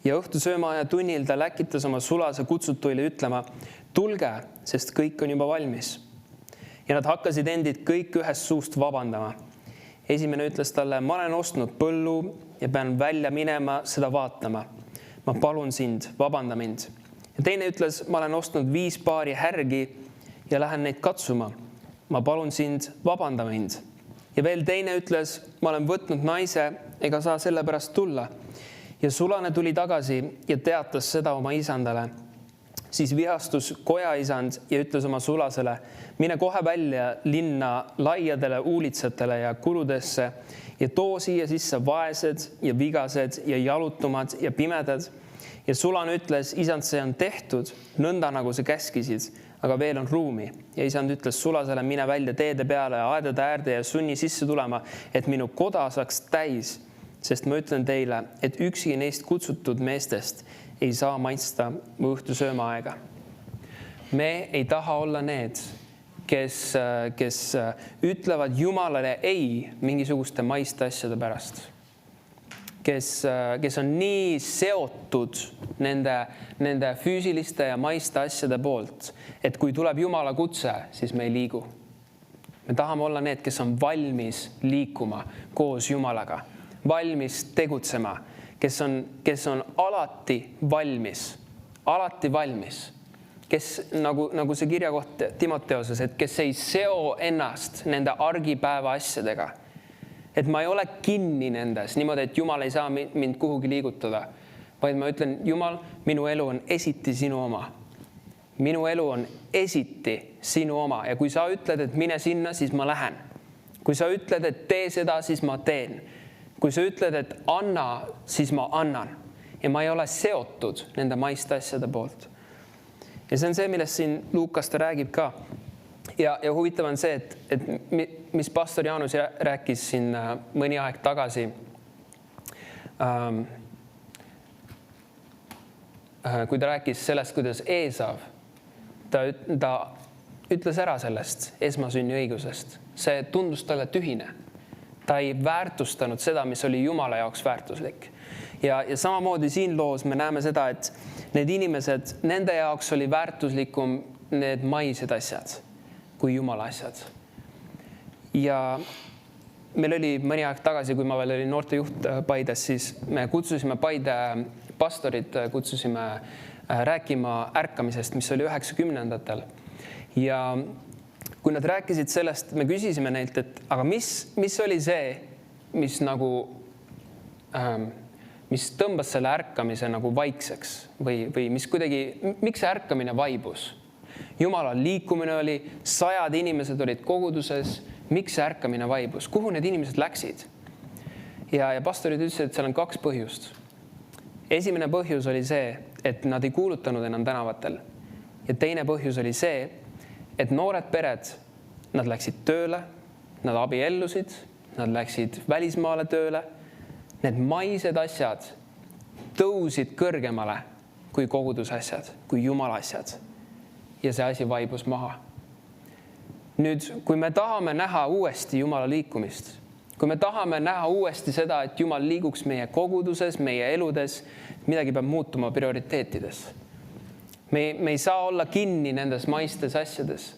Ja õhtusöömaaja tunnil ta läkitas oma sulase kutsutuile ütlema, tulge, sest kõik on juba valmis. Ja nad hakkasid endid kõik ühest suust vabandama. Esimene ütles talle, ma olen ostnud põllu ja pean välja minema seda vaatama. Ma palun sind, vabanda mind. Ja teine ütles, ma olen ostnud 5 paari härgi ja lähen neid katsuma. Ma palun sind, vabanda mind. Ja veel teine ütles, ma olen võtnud naise ega saa selle pärast tulla. Ja sulane tuli tagasi ja teatas seda oma isandale. Siis vihastus kojaisand ja ütles oma sulasele, mine kohe välja linna laiadele uulitsatele ja kuludesse ja too siia sisse vaesed ja vigased ja jalutumad ja pimedad. Ja sulane ütles, isand, see on tehtud, nõnda nagu sa käskisid, aga veel on ruumi. Ja isand ütles sulasele, mine välja teede peale ja aedade äärde ja sunni sisse tulema, et minu koda saaks täis. Sest ma ütlen teile, et üksi neist kutsutud meestest ei saa maitsta mu õhtusöömaaega. Me ei taha olla need, kes ütlevad Jumalale ei mingisuguste maiste asjade pärast. Kes on nii seotud nende füüsiliste ja maiste asjade poolt, et kui tuleb Jumala kutse, siis me ei liigu. Me tahame olla need, kes on valmis liikuma koos Jumalaga, valmis tegutsema, kes on alati valmis, kes nagu see kirjakoht Timoteoses, et kes ei seo ennast nende argipäeva asjadega. Et ma ei ole kinni nendes, niimoodi, et Jumal ei saa mind kuhugi liigutada, vaid ma ütlen, Jumal, minu elu on esiti sinu oma. Minu elu on esiti sinu oma ja kui sa ütled, et mine sinna, siis ma lähen. Kui sa ütled, et tee seda, siis ma teen. Kui sa ütled, et anna, siis ma annan. Ja ma ei ole seotud nende maiste asjade poolt. Ja see on see, millest siin Luukas ta räägib ka. Ja huvitav on see, et mis pastor Jaanus rääkis siin mõni aeg tagasi, kui ta rääkis sellest, kuidas Eesav, ta ütles ära sellest esmasünniõigusest. See tundus talle tühine. Ta ei väärtustanud seda, mis oli Jumala jaoks väärtuslik. Ja samamoodi siin loos me näeme seda, et need inimesed, nende jaoks oli väärtuslikum need maised asjad kui Jumala asjad. Ja meil oli mõni aeg tagasi, kui ma veel olin noortejuht Paides, siis me kutsusime Paide pastorid, kutsusime rääkima ärkamisest, mis oli 90-ndatel. Ja kui nad rääkisid sellest, me küsisime neilt, et aga mis oli see, mis nagu, mis tõmbas selle ärkamise nagu vaikseks või mis kuidagi, miks see ärkamine vaibus? Jumala liikumine oli, 100 inimesed olid koguduses, miks see ärkamine vaibus? Kuhu need inimesed läksid? Ja pastorid ütlesid, et seal on 2 põhjust. Esimene põhjus oli see, et nad ei kuulutanud enam tänavatel. Ja teine põhjus oli see, et noored pered, nad läksid tööle, nad abiellusid, nad läksid välismaale tööle. Need maised asjad tõusid kõrgemale kui koguduse asjad, kui Jumala asjad. Ja see asi vaibus maha. Nüüd, kui me tahame näha uuesti Jumala liikumist, kui me tahame näha uuesti seda, et Jumal liiguks meie koguduses, meie eludes, midagi peab muutuma prioriteetides. Me ei saa olla kinni nendes maistes asjades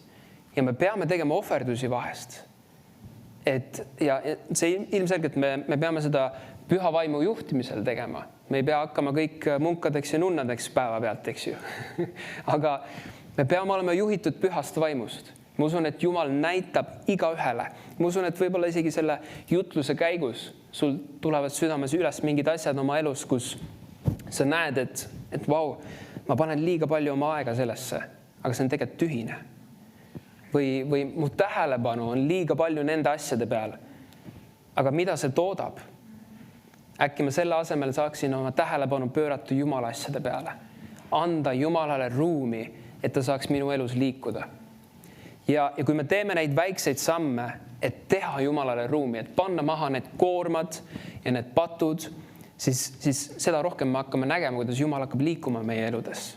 ja me peame tegema ohverdusi vahest. Ja see ilmselgelt me peame seda püha vaimu juhtimisel tegema. Me ei pea hakkama kõik munkadeks ja nunnadeks päeva pealt, eks ju. Aga me peame olema juhitud pühast vaimust. Ma usun, et Jumal näitab igaühele. Ma usun, et võib-olla isegi selle jutluse käigus sul tulevad südames üles mingid asjad oma elus, kus sa näed, et vau, ma panen liiga palju oma aega sellesse, aga see on tegelikult tühine. Või mu tähelepanu on liiga palju nende asjade peal. Aga mida see toodab? Äkki ma selle asemel saaksin oma tähelepanu pöörata Jumala asjade peale. Anda Jumalale ruumi, et ta saaks minu elus liikuda. Ja kui me teeme neid väikseid samme, et teha Jumalale ruumi, et panna maha need koormad ja need patud, siis seda rohkem me hakkame nägema, kuidas Jumal hakkab liikuma meie eludes.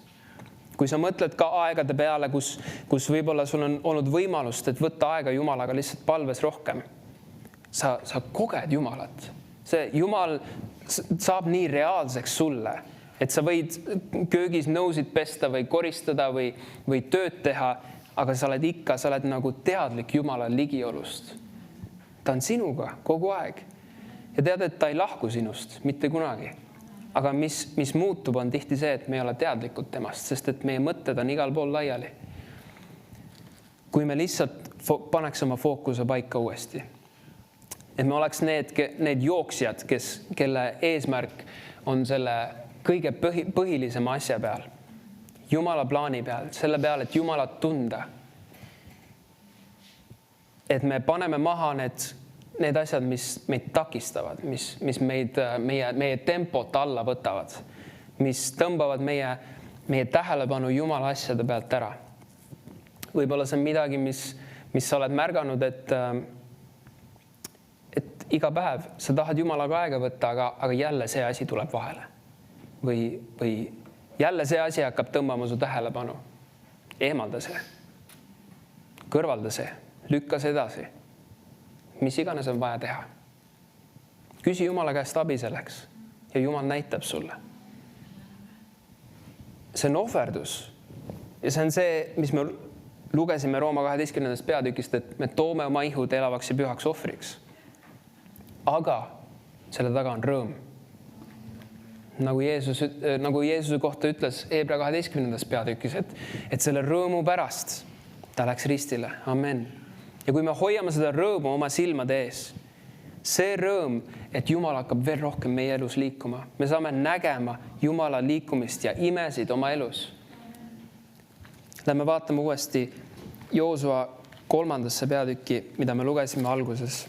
Kui sa mõtled ka aegade peale, kus võib-olla sul on olnud võimalust, et võtta aega Jumalaga lihtsalt palves rohkem, sa koged Jumalat. See Jumal saab nii reaalseks sulle, et sa võid köögis nõusid pesta või koristada või tööd teha, aga sa oled nagu teadlik Jumala ligiolust. Ta on sinuga kogu aeg. Ja tead, et ta ei lahku sinust mitte kunagi. Aga mis muutub, on tihti see, et me ei ole teadlikud temast, sest et meie mõtted on igal pool laiali. Kui me lihtsalt paneks oma fookuse paika uuesti. Et me oleks need jooksjad, kelle eesmärk on selle kõige põhilisema asja peal. Jumala plaani peal, selle peal, et Jumalat tunda. Et me paneme maha need asjad, mis meid takistavad, mis meie tempot alla võtavad, mis tõmbavad meie tähelepanu Jumala asjade pealt ära. Võib-olla see on midagi, mis sa oled märganud, et iga päev sa tahad Jumalaga aega võtta, aga jälle see asi tuleb vahele. Või jälle see asi hakkab tõmbama su tähelepanu. Eemalda see. Kõrvalda see. Lükka see edasi. Mis iganes on vaja teha. Küsi Jumala käest abi selleks ja Jumal näitab sulle. See on ohverdus. Ja see on see, mis me lugesime Rooma 12. peatükist, et me toome oma ihud elavaks ja pühaks ohvriks. Aga selle taga on rõõm. Nagu Jeesuse kohta ütles Hebra 12. peatükis, et selle rõõmu pärast ta läks ristile. Amen. Ja kui me hoiame seda rõõmu oma silmade ees, see rõõm, et Jumal hakkab veel rohkem meie elus liikuma. Me saame nägema Jumala liikumist ja imesid oma elus. Lähme vaatame uuesti Joosua 3. peatükki, mida me lugesime alguses.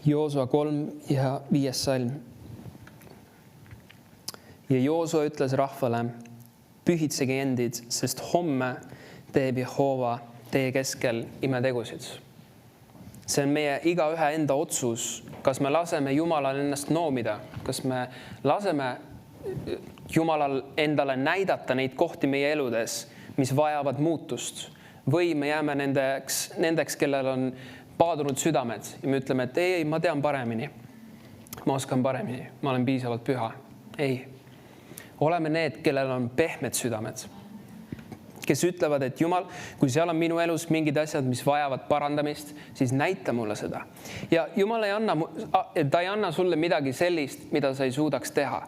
Joosua 3 ja 5. salm. Ja Joosua ütles rahvale, pühitsege endid, sest homme teeb Jehova teie keskel imetegusid. See on meie igaühe enda otsus, kas me laseme Jumalal ennast noomida, kas me laseme Jumalal endale näidata neid kohti meie eludes, mis vajavad muutust. Või me jääme nendeks, kellel on paadunud südamed ja me ütleme, et ei, ma tean paremini. Ma oskan paremini, ma olen piisavalt püha. Ei. Oleme need, kellel on pehmed südamed, kes ütlevad, et Jumal, kui seal on minu elus mingid asjad, mis vajavad parandamist, siis näita mulle seda. Ja Jumal ta ei anna sulle midagi sellist, mida sa ei suudaks teha.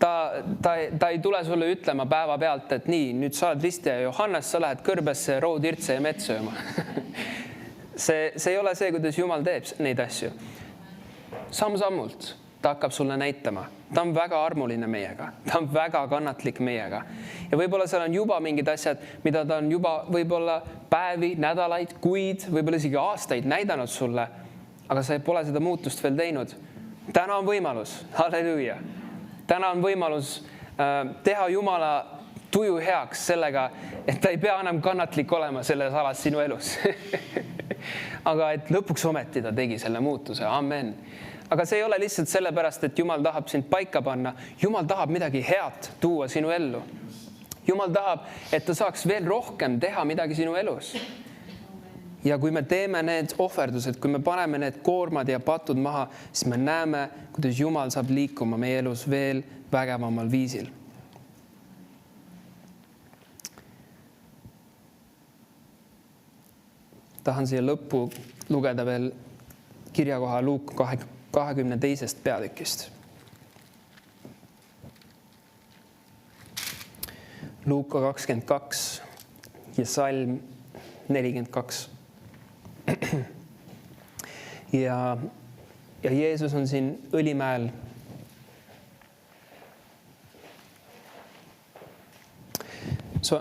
Ta ei tule sulle ütlema päeva pealt, et nii, nüüd sa oled Risti ja Johannes, sa lähed kõrbesse, roodürtse ja mett sööma. See ei ole see, kuidas Jumal teeb neid asju. Samm-sammult ta hakkab sulle näitama. Ta on väga armuline meiega. Ta on väga kannatlik meiega. Ja võib-olla seal on juba mingid asjad, mida ta on juba võib-olla päevi, nädalaid, kuid, võib-olla isegi aastaid näidanud sulle, aga sa pole seda muutust veel teinud. Täna on võimalus. Halleluuja. Täna on võimalus teha Jumala tuju heaks sellega, et ta ei pea enam kannatlik olema selles alas sinu elus. Aga et lõpuks ometi ta tegi selle muutuse. Amen. Aga see ei ole lihtsalt sellepärast, et Jumal tahab sind paika panna. Jumal tahab midagi head tuua sinu ellu. Jumal tahab, et ta saaks veel rohkem teha midagi sinu elus. Ja kui me teeme need ohverdused, kui me paneme need koormad ja patud maha, siis me näeme, kuidas Jumal saab liikuma meie elus veel vägevamal viisil. Tahan siia lõppu lugeda veel kirjakoha Luuka 22. peatükist. Luuka 22 ja salm 42. Ja Jeesus on siin Õlimäel.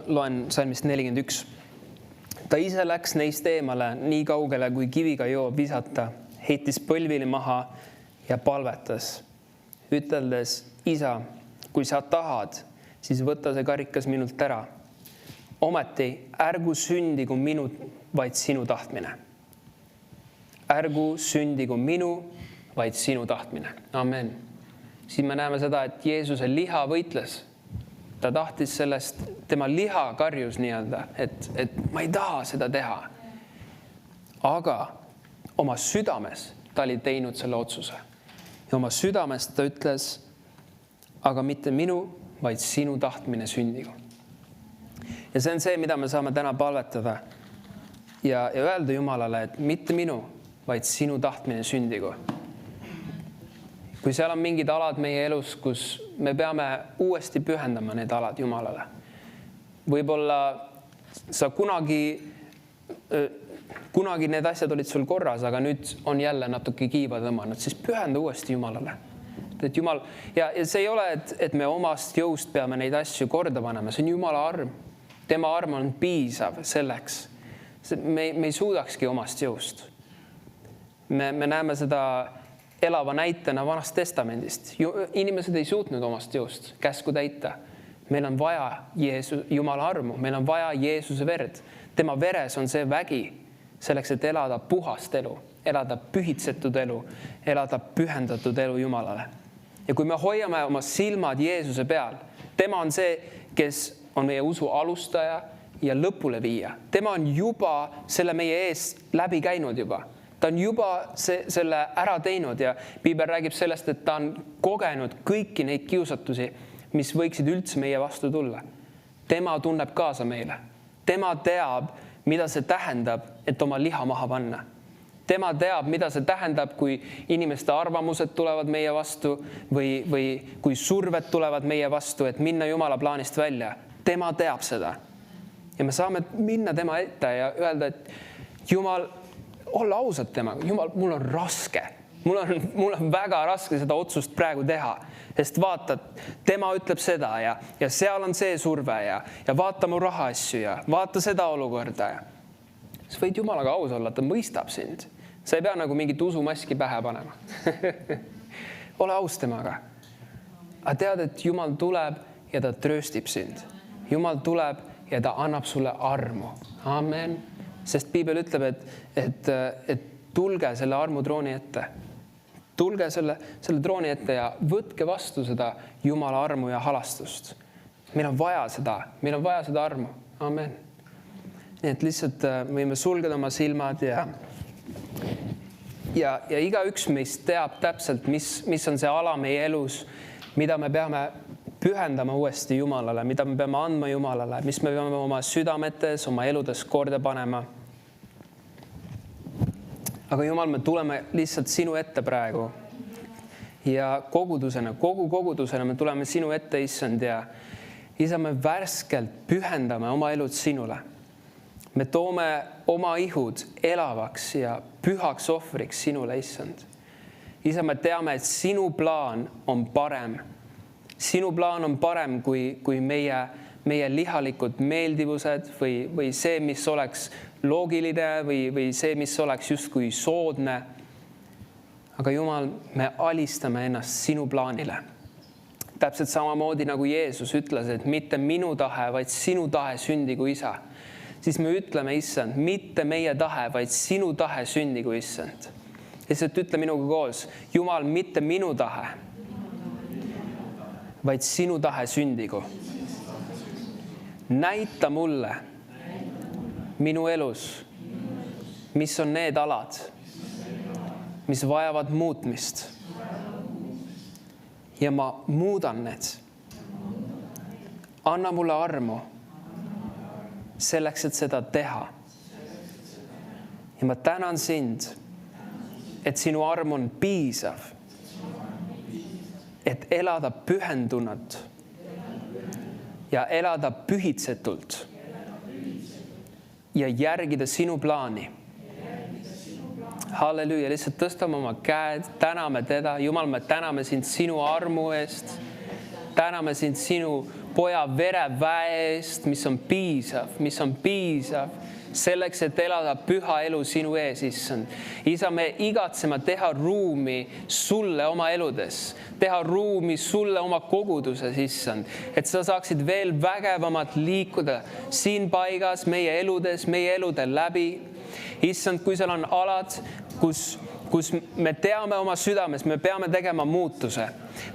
Loen salmist 41. Ta ise läks neist eemale nii kaugele, kui kiviga joo visata, heitis põlvili maha ja palvetas, üteldes, Isa, kui sa tahad, siis võta see karikas minult ära. Ometi ärgu sündigu minu, vaid sinu tahtmine. Ärgu sündigu minu, vaid sinu tahtmine. Amen. Siin me näeme seda, et Jeesuse liha võitles. Ta tahtis sellest, tema liha karjus nii-öelda, et ma ei taha seda teha. Aga oma südames ta oli teinud selle otsuse. Ja oma südames ta ütles, aga mitte minu, vaid sinu tahtmine sündigu. Ja see on see, mida me saame täna palvetada ja öelda Jumalale, et mitte minu, vaid sinu tahtmine sündigu. Kui seal on mingid alad meie elus, kus me peame uuesti pühendama need alad Jumalale. Võib-olla sa kunagi need asjad olid sul korras, aga nüüd on jälle natuke kiiva tõmmanud, siis pühenda uuesti Jumalale. Et Jumal, ja see ei ole, et me omast jõust peame neid asju korda panema, see on Jumala arm. Tema arm on piisav selleks. Me ei suudakski omast jõust. Me näeme seda elava näitena Vanast Testamendist. Inimesed ei suutnud omast jõust käsku täita. Meil on vaja Jumala armu, meil on vaja Jeesuse verd. Tema veres on see vägi selleks, et elada puhast elu, elada pühitsetud elu, elada pühendatud elu Jumalale. Ja kui me hoiame oma silmad Jeesuse peal, tema on see, kes on meie usu alustaja ja lõpule viia. Tema on juba selle meie ees läbi käinud juba. Ta on juba selle ära teinud ja Piibel räägib sellest, et ta on kogenud kõiki neid kiusatusi, mis võiksid üldse meie vastu tulla. Tema tunneb kaasa meile. Tema teab, mida see tähendab, et oma liha maha panna. Tema teab, mida see tähendab, kui inimeste arvamused tulevad meie vastu või kui surved tulevad meie vastu, et minna Jumala plaanist välja. Tema teab seda. Ja me saame minna tema ette ja öelda, et Jumal, olla ausad temaga. Jumal, mul on raske. Mul on väga raske seda otsust praegu teha. Sest vaata, tema ütleb seda ja seal on see surve ja vaata mu raha asju ja vaata seda olukorda. Sa võid Jumalaga aus olla, ta mõistab sind. Sa ei pea nagu mingit usumaski pähe panema. Ole aus temaga. Aga tead, et Jumal tuleb ja ta trööstib sind. Jumal tuleb ja ta annab sulle armu. Amen. Sest Piibel ütleb, et tulge selle armutrooni ette. Tulge selle trooni ette ja võtke vastu seda Jumala armu ja halastust. Meil on vaja seda armu. Amen. Nii et lihtsalt võime sulgeda oma silmad ja igaüks meist teab täpselt, mis on see ala meie elus, mida me peame pühendama uuesti Jumalale, mida me peame andma Jumalale, mis me peame oma südametes, oma eludes korda panema. Aga Jumal, me tuleme lihtsalt sinu ette praegu ja kogu kogudusena me tuleme sinu ette, Issand, ja Isa, me värskelt pühendame oma elud sinule. Me toome oma ihud elavaks ja pühaks ohvriks sinule, Issand. Isa, me teame, et sinu plaan on parem. Sinu plaan on parem kui meie lihalikud meeldivused või see, mis oleks loogiline või see, mis oleks justkui soodne. Aga Jumal, me alistame ennast sinu plaanile. Täpselt samamoodi nagu Jeesus ütles, et mitte minu tahe, vaid sinu tahe sündigu, Isa. Siis me ütleme, Issand, mitte meie tahe, vaid sinu tahe sündigu, Issand. Lihtsalt ütle minuga koos, Jumal, mitte minu tahe, vaid sinu tahe sündigu. Näita mulle minu elus, mis on need alad, mis vajavad muutmist. Ja ma muudan need. Anna mulle armu selleks, et seda teha. Ja ma tänan sind, et sinu arm on piisav, et elada pühendunult ja elada pühitsetult ja järgida sinu plaani. Halleluuja, lihtsalt tõstame oma käed, täname teda. Jumal, me täname sind sinu armu eest. Täname sind sinu poja vereväe eest, mis on piisav selleks, et elada püha elu sinu ees, Issand. Isa, me igatseme teha ruumi sulle oma eludes, teha ruumi sulle oma koguduses, Issand, et sa saaksid veel vägevamalt liikuda siin paigas, meie eludes, meie elude läbi. Issand, kui seal on alad, kus me teame oma südames, me peame tegema muutuse.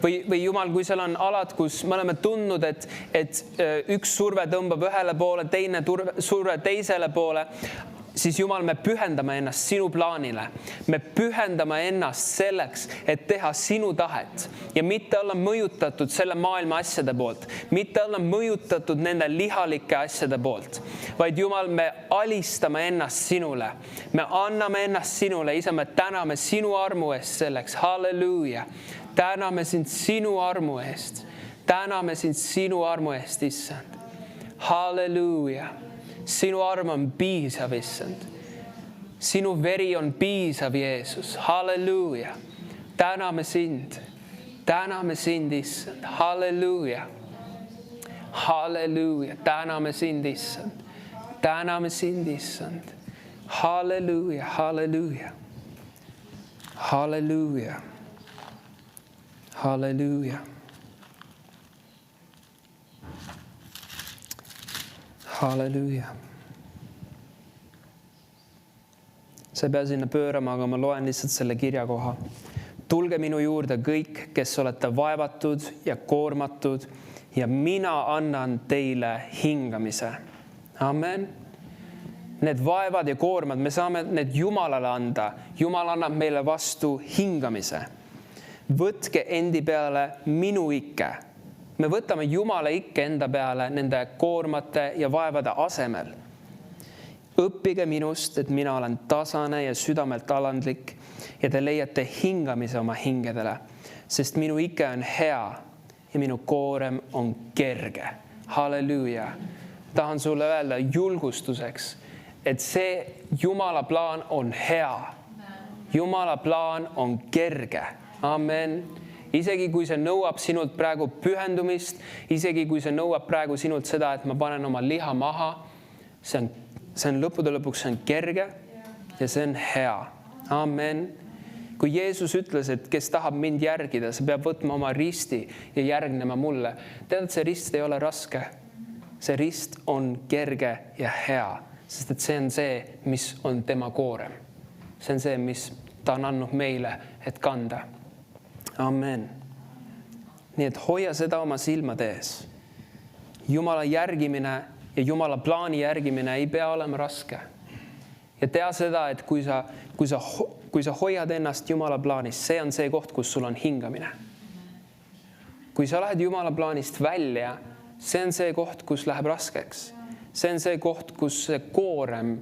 Või Jumal, kui seal on alad, kus me oleme tundnud, et üks surve tõmbab ühele poole, teine surve teisele poole, siis Jumal, me pühendame ennast sinu plaanile. Me pühendame ennast selleks, et teha sinu tahet ja mitte olla mõjutatud selle maailma asjade poolt, mitte olla mõjutatud nende lihalike asjade poolt, vaid Jumal, me alistame ennast sinule. Me anname ennast sinule. Isa, me täname sinu armu eest selleks. Halleluuja. Täname sind sinu armu eest. Täname sind sinu armu eest, Issand. Halleluuja. Sinu arm on piisav, Issand. Sinu veri on piisav, Jeesus. Halleluuja. Täname sind. Täname sind, Issand. Halleluuja. Halleluuja. Täname sind, Issand. Täname sind, Issand. Halleluuja. Halleluuja. Halleluuja. Halleluuja. Halleluuja. Sa ei pea sinna pöörama, aga ma loen lihtsalt selle kirjakoha. Tulge minu juurde kõik, kes olete vaevatud ja koormatud ja mina annan teile hingamise. Amen. Need vaevad ja koormad, me saame need Jumalale anda. Jumal annab meile vastu hingamise. Võtke endi peale minu ikke. Me võtame Jumala ikke enda peale nende koormate ja vaevade asemel. Õppige minust, et mina olen tasane ja südamelt alandlik ja te leiate hingamise oma hingedele, sest minu ikke on hea ja minu koorem on kerge. Halleluuja. Tahan sulle öelda julgustuseks, et see Jumala plaan on hea. Jumala plaan on kerge. Amen. Isegi kui see nõuab sinult praegu pühendumist, isegi kui see nõuab praegu sinult seda, et ma panen oma liha maha, see on lõppude lõpuks, see on kerge ja see on hea. Amen. Kui Jeesus ütles, et kes tahab mind järgida, see peab võtma oma risti ja järgnema mulle. Tead, see rist ei ole raske. See rist on kerge ja hea, sest et see on see, mis on tema koorem. See on see, mis ta on andnud meile, et kanda. Amen. Nii et hoia seda oma silmade ees. Jumala järgimine ja Jumala plaani järgimine ei pea olema raske. Ja tea seda, et kui sa hoiad ennast Jumala plaanis, see on see koht, kus sul on hingamine. Kui sa lähed Jumala plaanist välja, see on see koht, kus läheb raskeks. See on see koht, kus see koorem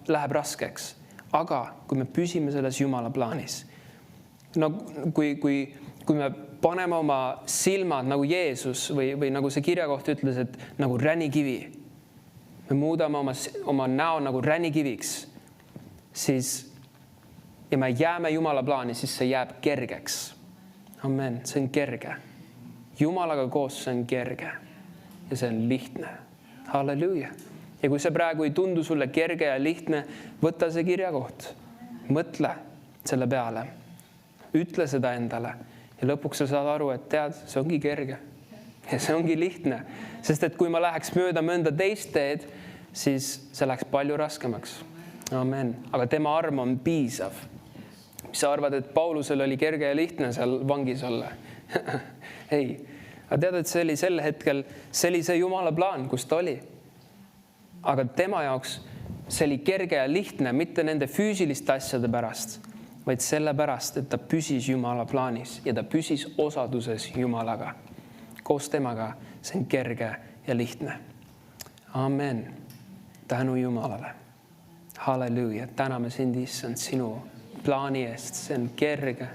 läheb raskeks. Aga kui me püsime selles Jumala plaanis, no kui me paneme oma silmad nagu Jeesus või nagu see kirjakoht ütles, et nagu ränikivi, me muudame oma näo nagu ränikiviks, siis ja me jääme Jumala plaani, siis see jääb kergeks. Amen, see on kerge. Jumalaga koos see on kerge ja see on lihtne. Halleluuja. Ja kui see praegu ei tundu sulle kerge ja lihtne, võta see kirjakoht. Mõtle selle peale. Ütle seda endale. Ja lõpuks sa saad aru, et tead, see ongi kerge. Ja see ongi lihtne. Sest et kui ma läheks mööda mõnda teist teed, siis see läheks palju raskemaks. Amen. Aga tema arm on piisav. Mis sa arvad, et Paulusel oli kerge ja lihtne seal vangis olla? Ei. Aga tead, et see oli sel hetkel, see oli see Jumala plaan, kus ta oli. Aga tema jaoks see oli kerge ja lihtne, mitte nende füüsiliste asjade pärast, vaid selle pärast, et ta püsis Jumala plaanis ja ta püsis osaduses Jumalaga. Koos temaga see on kerge ja lihtne. Amen. Tänu Jumalale. Halleluuja. Täname sind, issand, sinu plaani eest. See on kerge.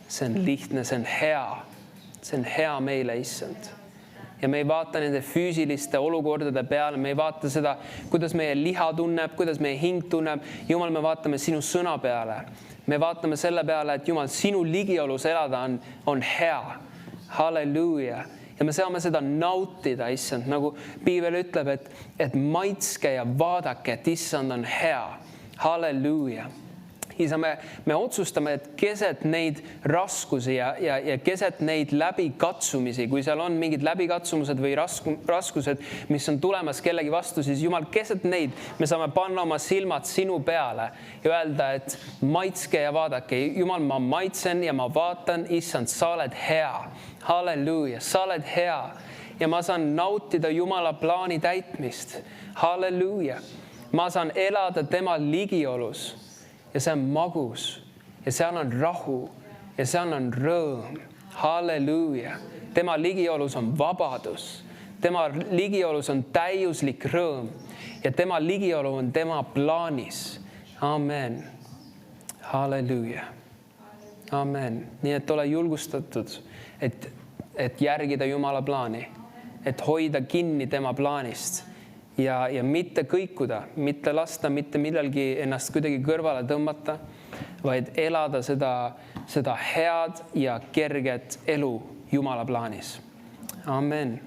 See on lihtne, see on hea. See on hea meile, issand. Ja me ei vaata nende füüsiliste olukordade peale, me ei vaata seda, kuidas meie liha tunneb, kuidas meie hing tunneb. Jumal, me vaatame sinu sõna peale. Me vaatame selle peale, et Jumal, sinu ligiolus elada on hea. Halleluuja. Ja me saame seda nautida, issand, nagu Piibel ütleb, et maitske ja vaadake, et issand on hea. Halleluuja. Isa, me otsustame, et keset neid raskusi ja keset neid läbikatsumisi, kui seal on mingid läbikatsumused või raskused, mis on tulemas kellegi vastu, siis Jumal, keset neid me saame panna oma silmad sinu peale ja öelda, et maitske ja vaadake. Jumal, ma maitsen ja ma vaatan, issand, sa oled hea. Halleluuja, sa oled hea. Ja ma saan nautida Jumala plaani täitmist. Halleluuja. Ma saan elada tema ligiolus. Ja see on magus ja seal on rahu ja seal on rõõm. Halleluuja. Tema ligiolus on vabadus. Tema ligiolus on täiuslik rõõm ja tema ligiolu on tema plaanis. Amen. Halleluuja. Amen. Nii et ole julgustatud, et järgida Jumala plaani, et hoida kinni tema plaanist. Ja mitte kõikuda, mitte lasta, mitte millelgi ennast kuidagi kõrvale tõmmata, vaid elada seda head ja kerget elu Jumala plaanis. Amen.